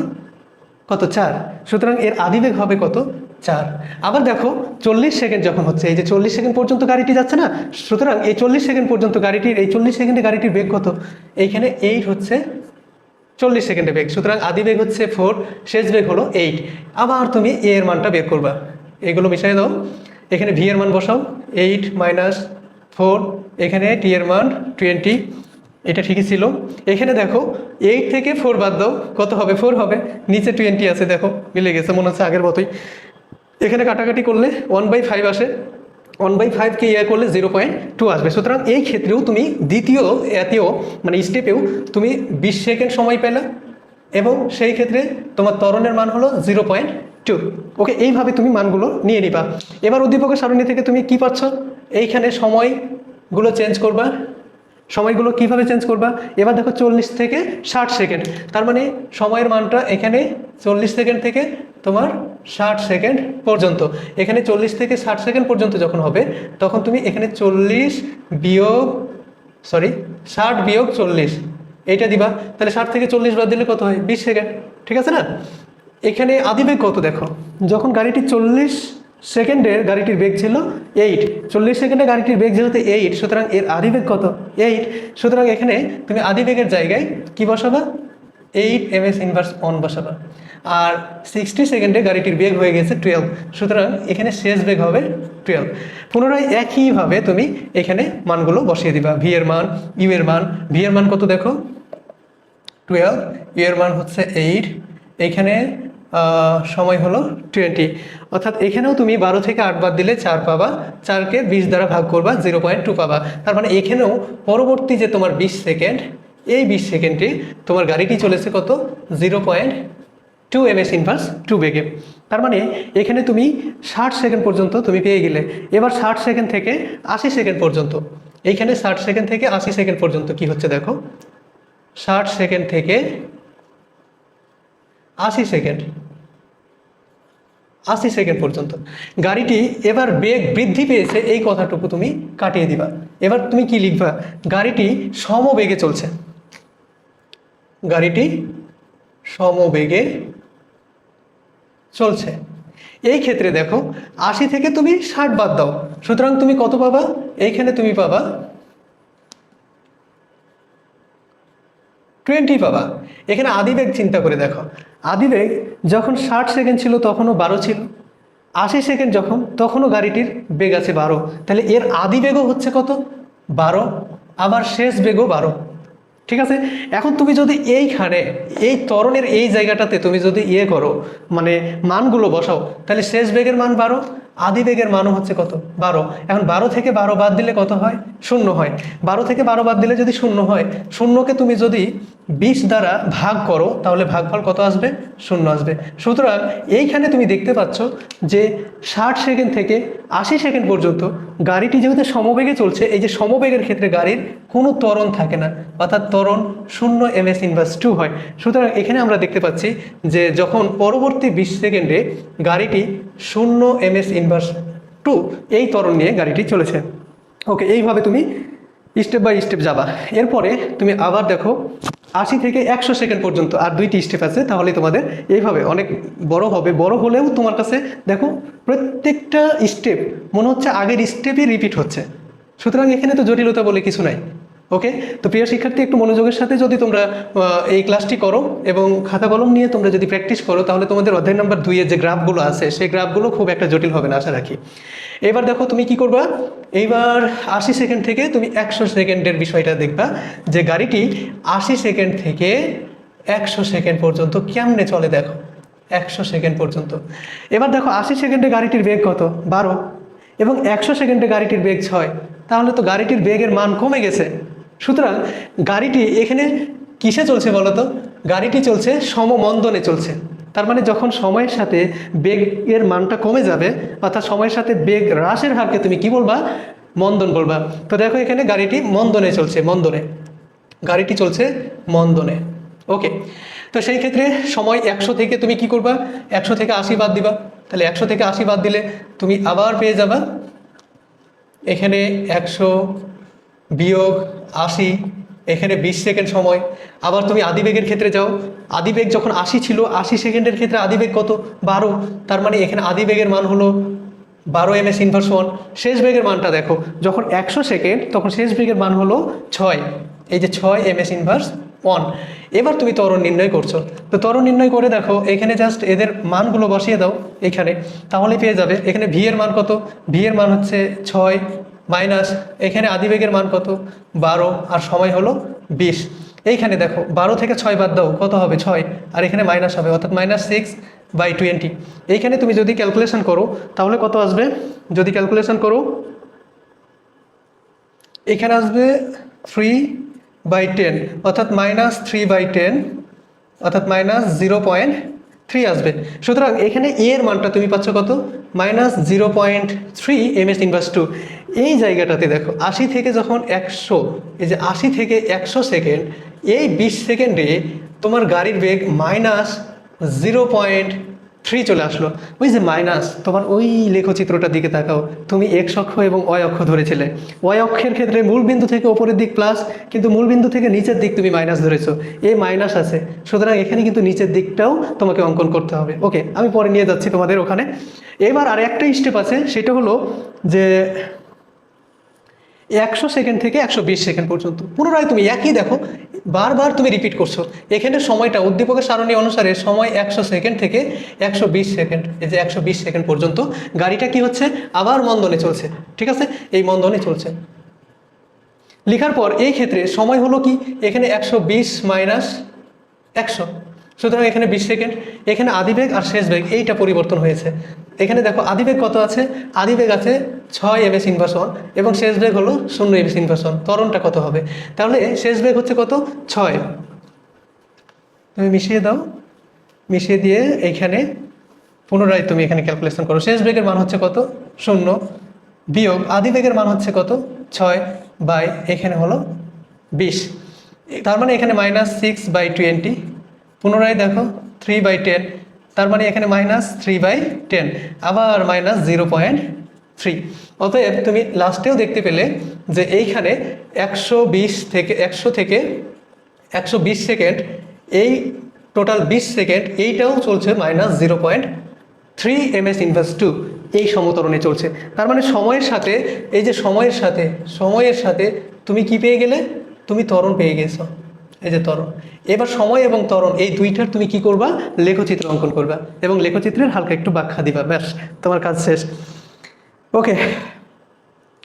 কত, 4, সুতরাং এর আদি বেগ হবে কত, 4। আবার দেখো 40 সেকেন্ড যখন হচ্ছে, এই যে 40 সেকেন্ড পর্যন্ত গাড়িটি যাচ্ছে না, সুতরাং এই 40 সেকেন্ড পর্যন্ত গাড়িটির, এই 40 সেকেন্ডে গাড়িটির বেগ কত, এইখানে 8 হচ্ছে 40 সেকেন্ডে বেগ, সুতরাং আদি বেগ হচ্ছে 4, শেষ বেগ হলো 8। আবার তুমি এ এর মানটা বের করবা, এগুলো মিশিয়ে দাও, এখানে ভি এর মান বসাও 8 মাইনাস 4, এখানে টি এর মান 20, এটা ঠিকই ছিল। এখানে দেখো 8 থেকে 4 বাদ দাও, কত হবে, 4 হবে, নিচে 20 আছে, দেখো মিলে গেছে, মনে হচ্ছে আগের মতোই। এখানে কাটাকাটি করলে 1/5 আসে, 1/5কে করলে 0.2 আসবে। সুতরাং এই ক্ষেত্রেও তুমি দ্বিতীয় মানে স্টেপেও তুমি 20 সেকেন্ড সময় পেলা, এবং সেই ক্ষেত্রে তোমার ত্বরণের মান হলো 0.2। ওকে, এইভাবে তুমি মানগুলো নিয়ে নিবা। এবার উদ্দীপকের সারণী থেকে তুমি কি পাচ্ছ, এইখানে সময়গুলো চেঞ্জ করবা। সময়গুলো কিভাবে চেঞ্জ করবা, এবার দেখো 40 থেকে 60 সেকেন্ড, তার মানে সময়ের মানটা এখানে 40 সেকেন্ড থেকে তোমার 60 সেকেন্ড পর্যন্ত। এখানে 40 থেকে 60 সেকেন্ড পর্যন্ত যখন হবে তখন তুমি এখানে 60 বিয়োগ 40 এইটা দিবা। তাহলে 60 থেকে 40 বাদ দিলে কত হয়, 20 সেকেন্ড। ঠিক আছে না? এখানে আদিবেগ কত দেখো, যখন গাড়িটি 40 সেকেন্ডের গাড়িটির বেগ ছিল 8, 40 সেকেন্ডে গাড়িটির বেগ যেহেতু 8, সুতরাং এর আদিবেগ কত 8। সুতরাং এখানে তুমি আদিবেগের জায়গায় কি বসাবা, 8 ms ইনভার্স 1 বসাবা। আর 60 সেকেন্ডে গাড়িটির বেগ হয়ে গেছে 12, সুতরাং এখানে শেষ বেগ হবে 12। পুনরায় একইভাবে তুমি এখানে মানগুলো বসিয়ে দিবা। ভি এর মান, ইউ এর মান, ভি এর মান কত দেখো 12, ইউ এর মান হচ্ছে 8, এইখানে সময় হলো 20। অর্থাৎ এখানেও তুমি 12 থেকে 8 বাদ দিলে 4 পাবা, 4কে 20 দ্বারা ভাগ করবা 0.2 পাবা। তার মানে এখানেও পরবর্তী যে তোমার 20 সেকেন্ড, এই 20 সেকেন্ডে তোমার গাড়িটি চলেছে কত 0.2 ms ইনভার্স 2 বেগে। তার মানে এখানে তুমি 60 সেকেন্ড পর্যন্ত তুমি পেয়ে গেলে। এবার 60 সেকেন্ড থেকে 80 সেকেন্ড পর্যন্ত, এইখানে 60 সেকেন্ড থেকে 80 সেকেন্ড পর্যন্ত কি হচ্ছে দেখো, 60 সেকেন্ড থেকে 80 সেকেন্ড, 80 সেকেন্ড পর্যন্ত গাড়িটি এবার বেগ বৃদ্ধি পেয়েছে, এই কথাটুকু তুমি কাটিয়ে দিবা। এবার তুমি কি লিখবা, গাড়িটি সমবেগে চলছে, গাড়িটি সমবেগে চলছে। এই ক্ষেত্রে দেখো 80 থেকে তুমি 60 বাদ দাও, সুতরাং তুমি কত পাবা, এইখানে তুমি পাবা 20 পাবা। এখানে আদিবেগ চিন্তা করে দেখো, আদিবেগ যখন 60 সেকেন্ড ছিল তখনও 12 ছিল, 80 সেকেন্ড যখন তখনও গাড়িটির বেগ আছে 12, তাহলে এর আদিবেগও হচ্ছে কত 12, আবার শেষ বেগও 12। ঠিক আছে, এখন তুমি যদি এইখানে এই ত্বরণের এই জায়গাটাতে তুমি যদি করো, মানে মানগুলো বসাও, তাহলে শেষ বেগের মান 12, আদিবেগের মানও হচ্ছে কত 12। এখন 12 থেকে 12 বাদ দিলে কত হয়, 0 হয়। 12 থেকে 12 বাদ দিলে যদি 0 হয়, 0কে তুমি যদি 20 দ্বারা ভাগ করো তাহলে ভাগফল কত আসবে, 0 আসবে। সুতরাং এইখানে তুমি দেখতে পাচ্ছ যে 60 সেকেন্ড থেকে 80 সেকেন্ড পর্যন্ত গাড়িটি যেহেতু সমবেগে চলছে, এই যে সমবেগের ক্ষেত্রে গাড়ির কোনো ত্বরণ থাকে না, অর্থাৎ ত্বরণ 0 ms ইনভার্স 2 হয়। সুতরাং এখানে আমরা দেখতে পাচ্ছি যে যখন পরবর্তী 20 সেকেন্ডে গাড়িটি 0 ms ইনভার্স 2 এই ত্বরণ নিয়ে গাড়িটি চলেছে। ওকে, এইভাবে তুমি স্টেপ বাই স্টেপ যাবা। এরপরে তুমি আবার দেখো 80 থেকে 100 সেকেন্ড পর্যন্ত আর 2টি স্টেপ আছে, তাহলে তোমাদের এইভাবে অনেক বড় হবে। বড় হলেও তোমার কাছে দেখো প্রত্যেকটা স্টেপ মনে হচ্ছে আগের স্টেপই রিপিট হচ্ছে, সুতরাং এখানে তো জটিলতা বলে কিছু নাই। ওকে, তো প্রিয় শিক্ষার্থী, একটু মনোযোগের সাথে যদি তোমরা এই ক্লাসটি করো এবং খাতা কলম নিয়ে তোমরা যদি প্র্যাকটিস করো, তাহলে তোমাদের অধ্যায় নাম্বার 2-এর যে গ্রাফগুলো আছে সেই গ্রাফগুলো খুব একটা জটিল হবে না আশা রাখি। এবার দেখো তুমি কি করবা, এইবার 80 সেকেন্ড থেকে তুমি 100 সেকেন্ডের বিষয়টা দেখবা যে গাড়িটি 80 সেকেন্ড থেকে 100 সেকেন্ড পর্যন্ত কেমনে চলে দেখো, 100 সেকেন্ড পর্যন্ত। এবার দেখো 80 সেকেন্ডে গাড়িটির বেগ কত 12 এবং 100 সেকেন্ডে গাড়িটির বেগ 6, তাহলে তো গাড়িটির বেগের মান কমে গেছে। সুতরাং গাড়িটি এখানে কিসে চলছে বলো তো, গাড়িটি চলছে সমমন্দনে চলছে। তার মানে যখন সময়ের সাথে বেগের মানটা কমে যাবে, অর্থাৎ সময়ের সাথে বেগ হ্রাসের হারকে তুমি কি বলবা, মন্দন বলবা। তো দেখো এখানে গাড়িটি মন্দনে চলছে, মন্দনে গাড়িটি চলছে মন্দনে। ওকে, তো সেই ক্ষেত্রে সময় 100 থেকে তুমি কি করবা, 100 থেকে 80 বাদ দিবা। তাহলে 100 থেকে 80 বাদ দিলে তুমি আবার পেয়ে যাবা এখানে 100 বিয়োগ 80, এখানে 20 সেকেন্ড সময়। আবার তুমি আদিবেগের ক্ষেত্রে যাও, আদিবেগ যখন 80 ছিল, 80 সেকেন্ডের ক্ষেত্রে আদিবেগ কত 12, তার মানে এখানে আদিবেগের মান হলো 12 ms ইনভার্স 1। শেষ বেগের মানটা দেখো, যখন 100 সেকেন্ড তখন শেষ বেগের মান হলো 6, এই যে 6 ms ইনভার্স 1। এবার তুমি ত্বরণ নির্ণয় করছো, তো ত্বরণ নির্ণয় করে দেখো এখানে জাস্ট এদের মানগুলো বসিয়ে দাও এখানে, তাহলে পেয়ে যাবে এখানে ভি এর মান কত, ভি এর মান হচ্ছে 6 মাইনাস এখানে আদিবেগের মান কত 12 আর সময় হলো 20। এইখানে দেখো 12 থেকে 6 বাদ দাও কত হবে 6, আর এখানে মাইনাস হবে অর্থাৎ -6/20। এইখানে তুমি যদি ক্যালকুলেশন করো তাহলে কত আসবে, যদি ক্যালকুলেশন করো এখানে আসবে 3/10, অর্থাৎ -3/10 অর্থাৎ -0.3 আসবে। সুতরাং এখানে এর মানটা তুমি পাচ্ছ কত, -0.3 ms ইনভার্স 2। এই জায়গাটাতে দেখো 80 থেকে যখন 100, এই যে 80 থেকে 100 সেকেন্ড, এই 20 সেকেন্ডে তোমার গাড়ির বেগ -0.3 চলে আসলো। ওই যে মাইনাস, তোমার ওই লেখচিত্রটার দিকে তাকাও, তুমি এক্স অক্ষ এবং ওয়াই অক্ষ ধরেছিলে। ওয়াই অক্ষের ক্ষেত্রে মূল বিন্দু থেকে ওপরের দিক প্লাস, কিন্তু মূল বিন্দু থেকে নিচের দিক তুমি মাইনাস ধরেছো, এই মাইনাস আছে। সুতরাং এখানে কিন্তু নিচের দিকটাও তোমাকে অঙ্কন করতে হবে। ওকে, আমি পরে নিয়ে যাচ্ছি তোমাদের ওখানে। এবার আর একটা স্টেপ আছে, সেটা হলো যে 100 সেকেন্ড থেকে 120 সেকেন্ড পর্যন্ত পুনরায় তুমি একই দেখো, বারবার তুমি রিপিট করছো। এখানে সময়টা উদ্দীপকের সারণী অনুসারে সময় 100 সেকেন্ড থেকে 120 সেকেন্ড, এই যে 120 সেকেন্ড পর্যন্ত গাড়িটা কি হচ্ছে, আবার মন্দনে চলছে। ঠিক আছে, এই মন্দনে চলছে। লেখার পর এই ক্ষেত্রে সময় হলো কি, এখানে 120 মাইনাস 100, সুতরাং এখানে 20 সেকেন্ড। এখানে আদিবেগ আর শেষ বেগ এইটা পরিবর্তন হয়েছে। এখানে দেখো আদিবেগ কত আছে, আদিবেগ আছে 6 ms ইনভার্স 1 এবং শেষ বেগ হলো 0 ms ইনভার্স 1। ত্বরণটা কত হবে, তাহলে শেষ বেগ হচ্ছে কত, 6। তুমি মিশিয়ে দাও, মিশিয়ে দিয়ে এইখানে পুনরায় তুমি এখানে ক্যালকুলেশন করো। শেষ বেগের মান হচ্ছে কত, 0, বিয়োগ আদিবেগের মান হচ্ছে কত, 6 বাই এখানে হলো 20। তার মানে এখানে -6/20। পুনরায় দেখো 3/10, তার মানে এখানে -3/10, আবার -0.3। অতএব তুমি লাস্টেও দেখতে পেলে যে এইখানে 100 থেকে 120 সেকেন্ড, এই টোটাল 20 সেকেন্ড, এইটাও চলছে -0.3 ms ইনভার্স 2, এই সমতরণে চলছে। তার মানে সময়ের সাথে, এই যে সময়ের সাথে তুমি কি পেয়ে গেলে, তুমি ত্বরণ পেয়ে গেছো, এই যে ত্বরণ। এবার সময় এবং ত্বরণ এই দুইটার তুমি কি করবা, লেখচিত্র অঙ্কন করবা এবং লেখচিত্রের হালকা একটু ব্যাখ্যা দিবা, ব্যাস তোমার কাজ শেষ। ওকে,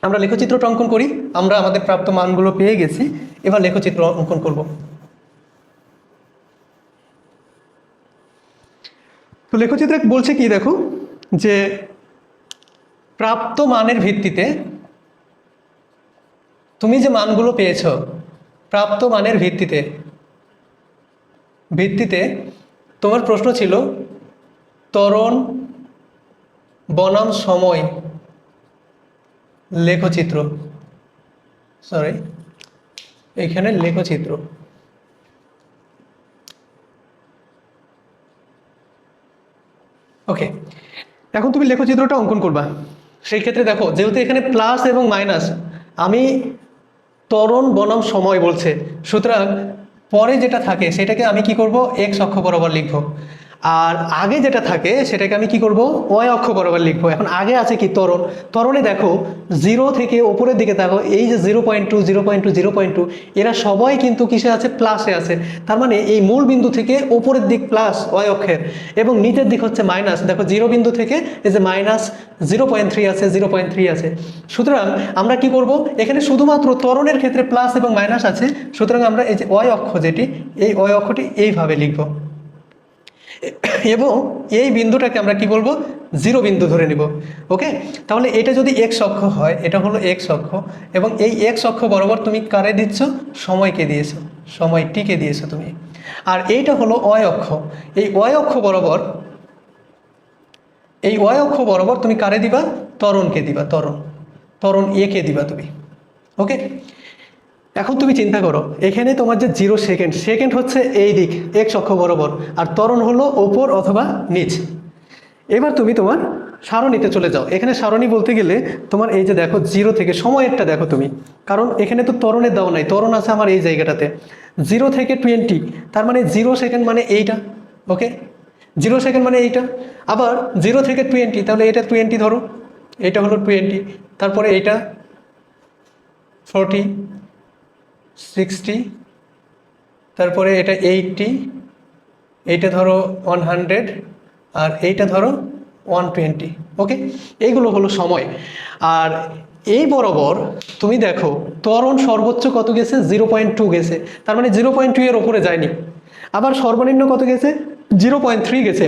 আমরা লেখচিত্রটা অঙ্কন করি। আমরা আমাদের প্রাপ্ত মানগুলো পেয়ে গেছি, এবার লেখচিত্র অঙ্কন করব। তো লেখচিত্রে বলছে কি দেখো, যে প্রাপ্ত মানের ভিত্তিতে তুমি যে মানগুলো পেয়েছো, প্রাপ্ত মানের ভিত্তিতে তোমার প্রশ্ন ছিল ত্বরণ বনাম সময় লেখচিত্র, এখানে লেখচিত্র। ওকে, এখন তুমি লেখচিত্রটা অঙ্কন করবা। সেই ক্ষেত্রে দেখো, যেহেতু এখানে প্লাস এবং মাইনাস, আমি ত্বরণ বনাম সময় বলছে, সুতরাং পরে যেটা থাকে সেটাকে আমি কি করব, এক্স অক্ষ বরাবর লিখব, আর আগে যেটা থাকে সেটাকে আমি কি করব, ওয়াই অক্ষ বরাবর লিখবো। এখন আগে আছে কি, ত্বরণ। ত্বরণে দেখো 0 থেকে ওপরের দিকে দেখো, এই যে 0.2 0.2 0.2, এরা সবাই কিন্তু কিসে আছে, প্লাসে আছে। তার মানে এই মূল বিন্দু থেকে ওপরের দিক প্লাস ওয়াই অক্ষের, এবং নিচের দিক হচ্ছে মাইনাস। দেখো 0 বিন্দু থেকে এই যে -0.3 আছে, 0.3 আছে। সুতরাং আমরা কি করব, এখানে শুধুমাত্র ত্বরণের ক্ষেত্রে প্লাস এবং মাইনাস আছে, সুতরাং আমরা এই যে ওয়াই অক্ষ যেটি, এই ওয়াই অক্ষটি এইভাবে লিখব এবং এই বিন্দুটাকে আমরা কি বলবো, 0 বিন্দু ধরে নিব। ওকে, তাহলে এটা যদি এক্স অক্ষ হয়, এটা হলো এক্স অক্ষ, এবং এই এক্স অক্ষ বরাবর তুমি কারে দিচ্ছ, সময়কে দিয়েছো, সময়টিকে দিয়েছো তুমি। আর এইটা হলো ওয়াই অক্ষ, এই ওয়াই অক্ষ বরাবর তুমি কারে দিবা, ত্বরণকে দিবা, ত্বরণ একে দিবা তুমি। ওকে, এখন তুমি চিন্তা করো, এখানে তোমার যে 0 সেকেন্ড হচ্ছে এই দিক এক্স অক্ষ বরাবর, আর ত্বরণ হলো ওপর অথবা নিচ। এবার তুমি তোমার সারণীতে চলে যাও। এখানে সারণী বলতে গেলে তোমার এই যে দেখো 0 থেকে সময়েরটা দেখো তুমি, কারণ এখানে তো ত্বরণের দেওয়া নাই, ত্বরণ আছে আমার এই জায়গাটাতে 0 থেকে 20, তার মানে 0 সেকেন্ড মানে এইটা। ওকে, 0 সেকেন্ড মানে এইটা, আবার 0 থেকে 20, তাহলে এটা 20 ধরো, এটা হলো 20, তারপরে এইটা 40 60, তারপরে এটা 80, এইটা ধরো 100, আর এইটা ধরো 120। ওকে, এইগুলো হলো সময়। আর এই বরাবর তুমি দেখো ত্বরণ সর্বোচ্চ কত গেছে, 0.2 গেছে, তার মানে 0.2 এর ওপরে যায়নি। আবার সর্বনিম্ন কত গেছে, 0.3 গেছে।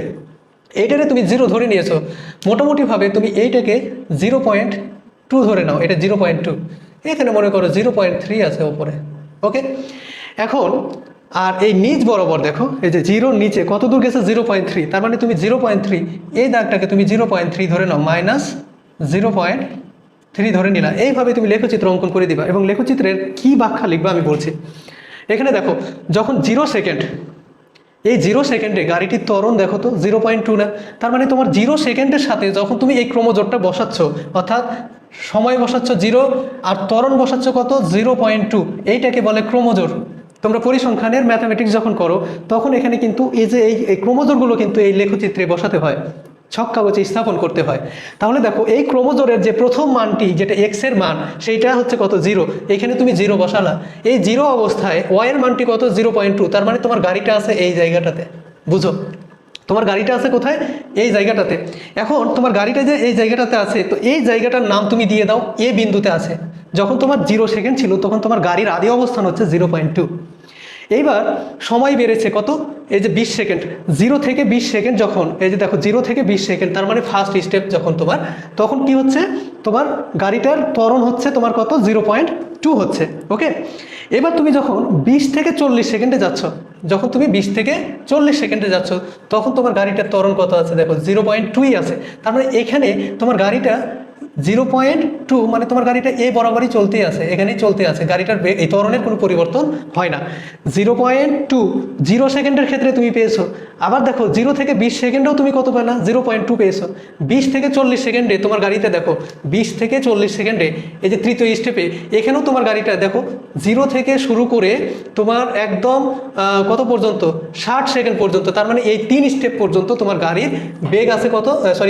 এইটারে তুমি 0 ধরে নিয়েছো, মোটামুটিভাবে তুমি এইটাকে 0.2 ধরে নাও, এটা 0.2, এখানে মনে করো 0.3 আছে ওপরে। ওকে, এখন আর এই নিচ বরাবর দেখো, এই যে জিরোর নিচে কত দূর গেছে 0.3, তার মানে তুমি 0.3 এই দাগটাকে তুমি 0.3 ধরে নাও, -0.3 ধরে নিলা। এইভাবে তুমি লেখচিত্র অঙ্কন করে দিবা। এবং লেখচিত্রের কি ব্যাখ্যা লিখবা আমি বলছি। এখানে দেখো, যখন 0 সেকেন্ড, এই 0 সেকেন্ডে গাড়িটির ত্বরণ দেখো তো 0.2 না, তার মানে তোমার 0 সেকেন্ডের সাথে যখন তুমি এই ক্রমজোরটা বসাচ্ছ, অর্থাৎ সময় বসাচ্ছ 0 আর ত্বরণ বসাচ্ছ কত 0.2, এইটাকে বলে ক্রমজোর। তোমরা পরিসংখ্যানের ম্যাথামেটিক্স যখন করো তখন এখানে কিন্তু এই যে এই ক্রমজোরগুলো কিন্তু এই লেখচিত্রে বসাতে হয়, ছক কাগজে স্থাপন করতে হয়। তাহলে দেখো, এই ক্রমজোরের যে প্রথম মানটি যেটা এক্স এর মান, সেইটা হচ্ছে কত 0, এখানে তুমি 0 বসালা। এই 0 অবস্থায় ওয়াই এর মানটি কত 0.2, তার মানে তোমার গাড়িটা আছে এই জায়গাটাতে। বুঝো, তোমার গাড়িটা আছে কোথায়? এই জায়গাটাতে। এখন তোমার গাড়িটা যে এই জায়গাটাতে আছে, তো এই জায়গাটার নাম তুমি দিয়ে দাও এ বিন্দুতে আছে। যখন তোমার 0 সেকেন্ড ছিল তখন তোমার গাড়ির আদি অবস্থান হচ্ছে 0.2। এইবার সময় বেড়েছে কত, এই যে 20 সেকেন্ড, 0 থেকে 20 সেকেন্ড যখন, এই যে দেখো 0 থেকে 20 সেকেন্ড, তার মানে ফার্স্ট স্টেপ যখন তোমার, তখন কি হচ্ছে, তোমার গাড়িটার ত্বরণ হচ্ছে তোমার কত 0.2 হচ্ছে। ওকে, এবার তুমি যখন 20 থেকে 40 সেকেন্ডে যাচ্ছ, যখন তুমি 20 থেকে 40 সেকেন্ডে যাচ্ছ, তখন তোমার গাড়িটার ত্বরণ কত আছে দেখো 0.2ই আছে। তার মানে এখানে তোমার গাড়িটা 0.2, মানে তোমার গাড়িটা এই বরাবরই চলতেই আছে, এখানেই চলতে আছে, গাড়িটার এই ত্বরণের কোনো পরিবর্তন হয় না। 0.2 0 সেকেন্ডের ক্ষেত্রে তুমি পেয়েছো। আবার দেখো 0 থেকে 20 সেকেন্ডেও তুমি কত পেলা 0.2 পেয়েছো। 20 থেকে 40 সেকেন্ডে তোমার গাড়িতে দেখো, 20 থেকে 40 সেকেন্ডে এই যে তৃতীয় স্টেপে, এখানেও তোমার গাড়িটা দেখো 0 থেকে শুরু করে তোমার একদম কত পর্যন্ত 60 সেকেন্ড পর্যন্ত, তার মানে এই 3 স্টেপ পর্যন্ত তোমার গাড়ির বেগ আছে কত,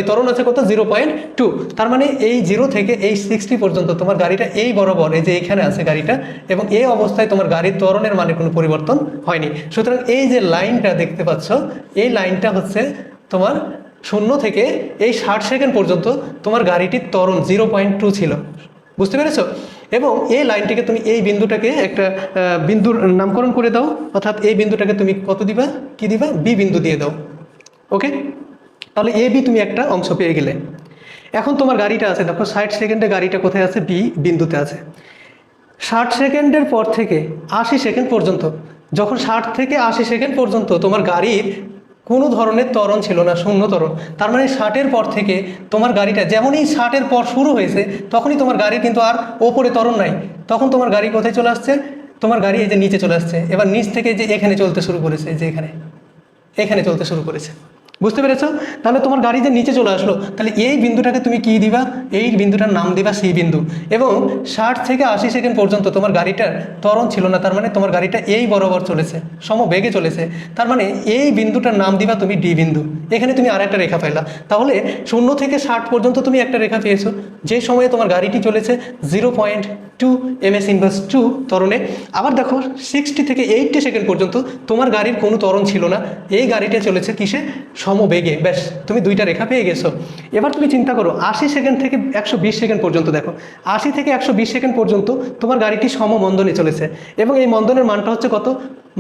ত্বরণ আছে কত 0.2। তার মানে এই 0 থেকে এই 60 পর্যন্ত তোমার গাড়িটা এই বরাবর, এই যে এখানে আছে গাড়িটা, এবং এই অবস্থায় তোমার গাড়ির ত্বরণের মানে কোনো পরিবর্তন হয়নি। সুতরাং এই যে লাইনটা দেখতে পাচ্ছ, এই লাইনটা হচ্ছে তোমার 0 থেকে এই 60 সেকেন্ড পর্যন্ত তোমার গাড়িটির ত্বরণ 0.2 ছিল। বুঝতে পেরেছো? এবং এই লাইনটিকে তুমি, এই বিন্দুটাকে একটা বিন্দুর নামকরণ করে দাও, অর্থাৎ এই বিন্দুটাকে তুমি কত দিবা, কি দিবা, বি বিন্দু দিয়ে দাও। ওকে, তাহলে এ বি তুমি একটা অংশ পেয়ে গেলে। এখন তোমার গাড়িটা আছে দেখো 60 সেকেন্ডে গাড়িটা কোথায় আছে, বি বিন্দুতে আছে। 60 সেকেন্ডের পর থেকে 80 সেকেন্ড পর্যন্ত, যখন 60 থেকে 80 সেকেন্ড পর্যন্ত তোমার গাড়ির কোনো ধরনের ত্বরণ ছিল না, শূন্য ত্বরণ। তার মানে 60-এর পর থেকে তোমার গাড়িটা, যেমনই 60-এর পর শুরু হয়েছে তখনই তোমার গাড়ির কিন্তু আর ওপরে ত্বরণ নাই। তখন তোমার গাড়ি কোথায় চলে আসছে, তোমার গাড়ি এই যে নিচে চলে আসছে। এবার নিচ থেকে যে এখানে চলতে শুরু করেছে, যে এখানে চলতে শুরু করেছে। বুঝতে পেরেছো? তাহলে তোমার গাড়ি যে নিচে চলে আসলো, তাহলে এই বিন্দুটাকে তুমি কি দিবা, এই বিন্দুটার নাম দিবা সি বিন্দু। এবং 60 থেকে 80 সেকেন্ড পর্যন্ত তোমার গাড়িটার ত্বরণ ছিল না, তার মানে তোমার গাড়িটা এই বরাবর চলেছে, সমবেগে চলেছে। তার মানে এই বিন্দুটার নাম দিবা তুমি ডি বিন্দু। এখানে তুমি আর একটা রেখা পাইলা। তাহলে 0 থেকে 60 পর্যন্ত তুমি একটা রেখা পেয়েছো, যে সময়ে তোমার গাড়িটি চলেছে 0.2 ms/2 ত্বরণে। আবার দেখো 60 থেকে 80 সেকেন্ড পর্যন্ত তোমার গাড়ির কোনো ত্বরণ ছিল না, এই গাড়িটা চলেছে কিসে, সমবেগে। ব্যাস, তুমি দুইটা রেখা পেয়ে গেছো। এবার তুমি চিন্তা করো 80 সেকেন্ড থেকে 120 সেকেন্ড পর্যন্ত, দেখো 80 থেকে 120 সেকেন্ড পর্যন্ত তোমার গাড়িটি সমমন্দনে চলেছে, এবং এই মন্দনের মানটা হচ্ছে কত,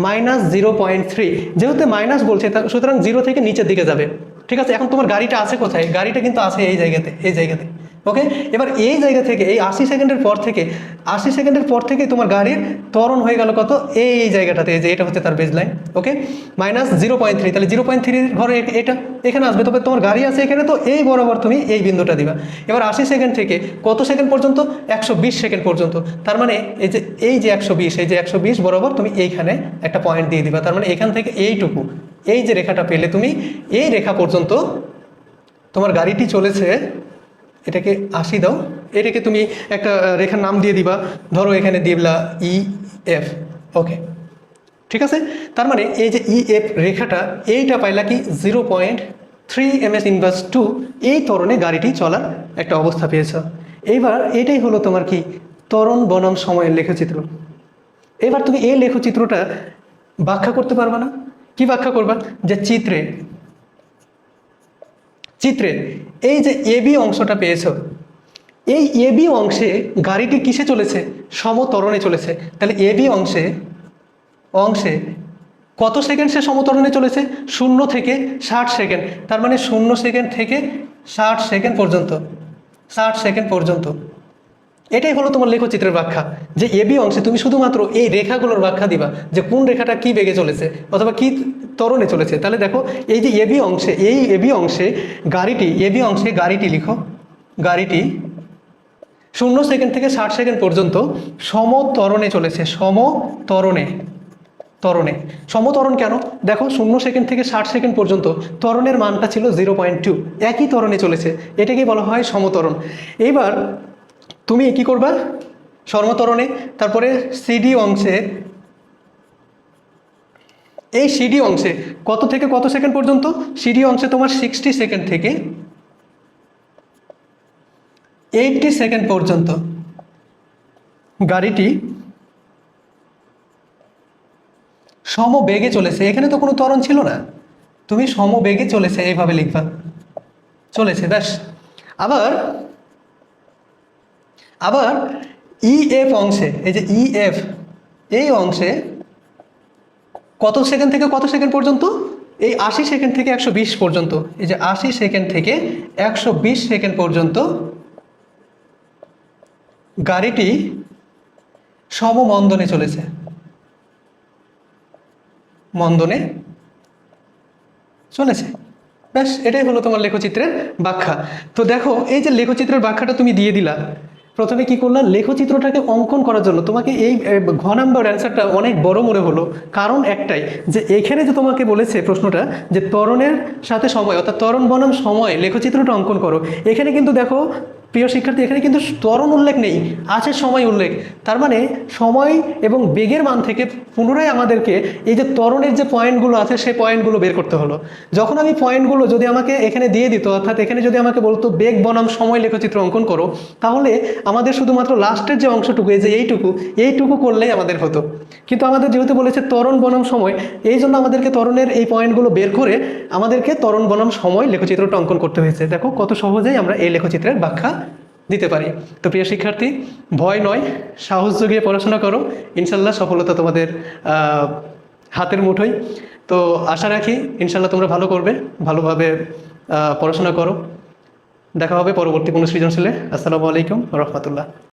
-0.3। যেহেতু মাইনাস বলছে, সুতরাং 0 থেকে নিচের দিকে যাবে। ঠিক আছে, এখন তোমার গাড়িটা আছে কোথায়, গাড়িটা কিন্তু আছে এই জায়গাতে, এই জায়গাতে। ওকে, এবার এই জায়গা থেকে এই 80 সেকেন্ডের পর থেকে তোমার গাড়ির ত্বরণ হয়ে গেল কত, এই জায়গাটাতে, এই যে এটা হচ্ছে তার বেজ লাইন। ওকে, -0.3, তাহলে 0.3 ঘরে এটা এখানে আসবে। তবে তোমার গাড়ি আছে এখানে, তো এই বরাবর তুমি এই বিন্দুটা দিবা। এবার 80 সেকেন্ড থেকে কত সেকেন্ড পর্যন্ত, 120 সেকেন্ড পর্যন্ত। তার মানে এই যে 120 বরাবর তুমি এইখানে একটা পয়েন্ট দিয়ে দিবা। তার মানে এখান থেকে এইটুকু, এই যে রেখাটা পেলে তুমি, এই রেখা পর্যন্ত তোমার গাড়িটি চলেছে। এটাকে 80 দাও, এটাকে তুমি একটা রেখার নাম দিয়ে দিবা, ধরো এখানে দিবলা EF। ওকে, ঠিক আছে। তার মানে এই যে EF রেখাটা, এইটা পাইলা কি 0.3 ms/2, এই ত্বরণে গাড়িটি চলার একটা অবস্থা পেয়েছ। এইবার এটাই হলো তোমার কি, ত্বরণ বনাম সময়ের লেখচিত্র। এবার তুমি এই লেখচিত্রটা ব্যাখ্যা করতে পারবা না? কি ব্যাখ্যা করবা, যে চিত্রে এই যে এবি অংশটা পেয়েছো, এই এবি অংশে গাড়িটি কিসে চলেছে, সমত্বরণে চলেছে। তাহলে এবি অংশে কত সেকেন্ড সে সমত্বরণে চলেছে, 0 থেকে 60 সেকেন্ড। তার মানে 0 সেকেন্ড থেকে 60 সেকেন্ড পর্যন্ত, এটাই হলো তোমার লেখচিত্রের ব্যাখ্যা, যে এবি অংশে তুমি শুধুমাত্র এই রেখাগুলোর ব্যাখ্যা দিবা, যে কোন রেখাটা কি বেগে চলেছে অথবা কি ত্বরণে চলেছে। তাহলে দেখো এই যে এবি অংশে, এই এবি অংশে গাড়িটি লিখো, গাড়িটি 0 সেকেন্ড থেকে 60 সেকেন্ড পর্যন্ত সমত্বরণে চলেছে, সমত্বরণ কেন? দেখো 0 সেকেন্ড থেকে 60 সেকেন্ড পর্যন্ত ত্বরণের মানটা ছিল 0.2, একই ত্বরণে চলেছে, এটাকে বলা হয় সমত্বরণ। এইবার তুমি কি করবা, সমত্বরণে তারপরে সিডি অংশে, এই সিডি অংশে কত থেকে কত সেকেন্ড পর্যন্ত? সিডি অংশে তোমার 60 সেকেন্ড থেকে 80 সেকেন্ড পর্যন্ত গাড়িটি সমবেগে চলেছে। এখানে তো কোনো ত্বরণ ছিল না, তুমি সমবেগে চলেছে এইভাবে লিখবা, চলেছে, ব্যাস। আবার ইএফ অংশে, এই যে ইএফ, এই অংশে কত সেকেন্ড থেকে কত সেকেন্ড পর্যন্ত? এই 80 সেকেন্ড থেকে 120 পর্যন্ত, এই যে 80 সেকেন্ড থেকে 120 সেকেন্ড পর্যন্ত গাড়িটি সমমন্দনে চলেছে, মন্দনে চলেছে, ব্যাস। এটাই হলো তোমার লেখচিত্রের ব্যাখ্যা। তো দেখো এই যে লেখচিত্রের ব্যাখ্যাটা তুমি দিয়ে দিলা, প্রথমে কি করলাম, লেখচিত্রটাকে অঙ্কন করার জন্য তোমাকে এই ঘ নাম্বার অ্যান্সারটা অনেক বড় মনে হলো, কারণ একটাই, যে এখানে যে তোমাকে বলেছে প্রশ্নটা যে ত্বরণের সাথে সময়, অর্থাৎ ত্বরণ বনাম সময় লেখচিত্রটা অঙ্কন করো। এখানে কিন্তু দেখো প্রিয় শিক্ষার্থী, এখানে কিন্তু ত্বরণ উল্লেখ নেই, আছে সময় উল্লেখ। তার মানে সময় এবং বেগের মান থেকে পুনরায় আমাদেরকে এই যে ত্বরণের যে পয়েন্টগুলো আছে সেই পয়েন্টগুলো বের করতে হলো। যখন আমি পয়েন্টগুলো যদি আমাকে এখানে দিয়ে দিত, অর্থাৎ এখানে যদি আমাকে বলতো বেগ বনাম সময় লেখচিত্র অঙ্কন করো, তাহলে আমাদের শুধুমাত্র লাস্টের যে অংশটুকু, এই যে এইটুকু করলেই আমাদের হতো। কিন্তু আমাদের যেহেতু বলেছে ত্বরণ বনাম সময়, এই জন্য আমাদেরকে ত্বরণের এই পয়েন্টগুলো বের করে আমাদেরকে ত্বরণ বনাম সময় লেখচিত্রটা অঙ্কন করতে হয়েছে। দেখো কত সহজেই আমরা এই লেখচিত্রের ব্যাখ্যা দিতে পারি। তো প্রিয় শিক্ষার্থী, ভয় নয়, সাহস জুগিয়ে পড়াশোনা করো, ইনশাল্লাহ সফলতা তোমাদের হাতের মুঠোয়। তো আশা রাখি ইনশাল্লাহ তোমরা ভালো করবে, ভালোভাবে পড়াশোনা করো। দেখা হবে পরবর্তী কোনো সৃজনশীলে। আসসালামু আলাইকুম রহমতুল্লাহ।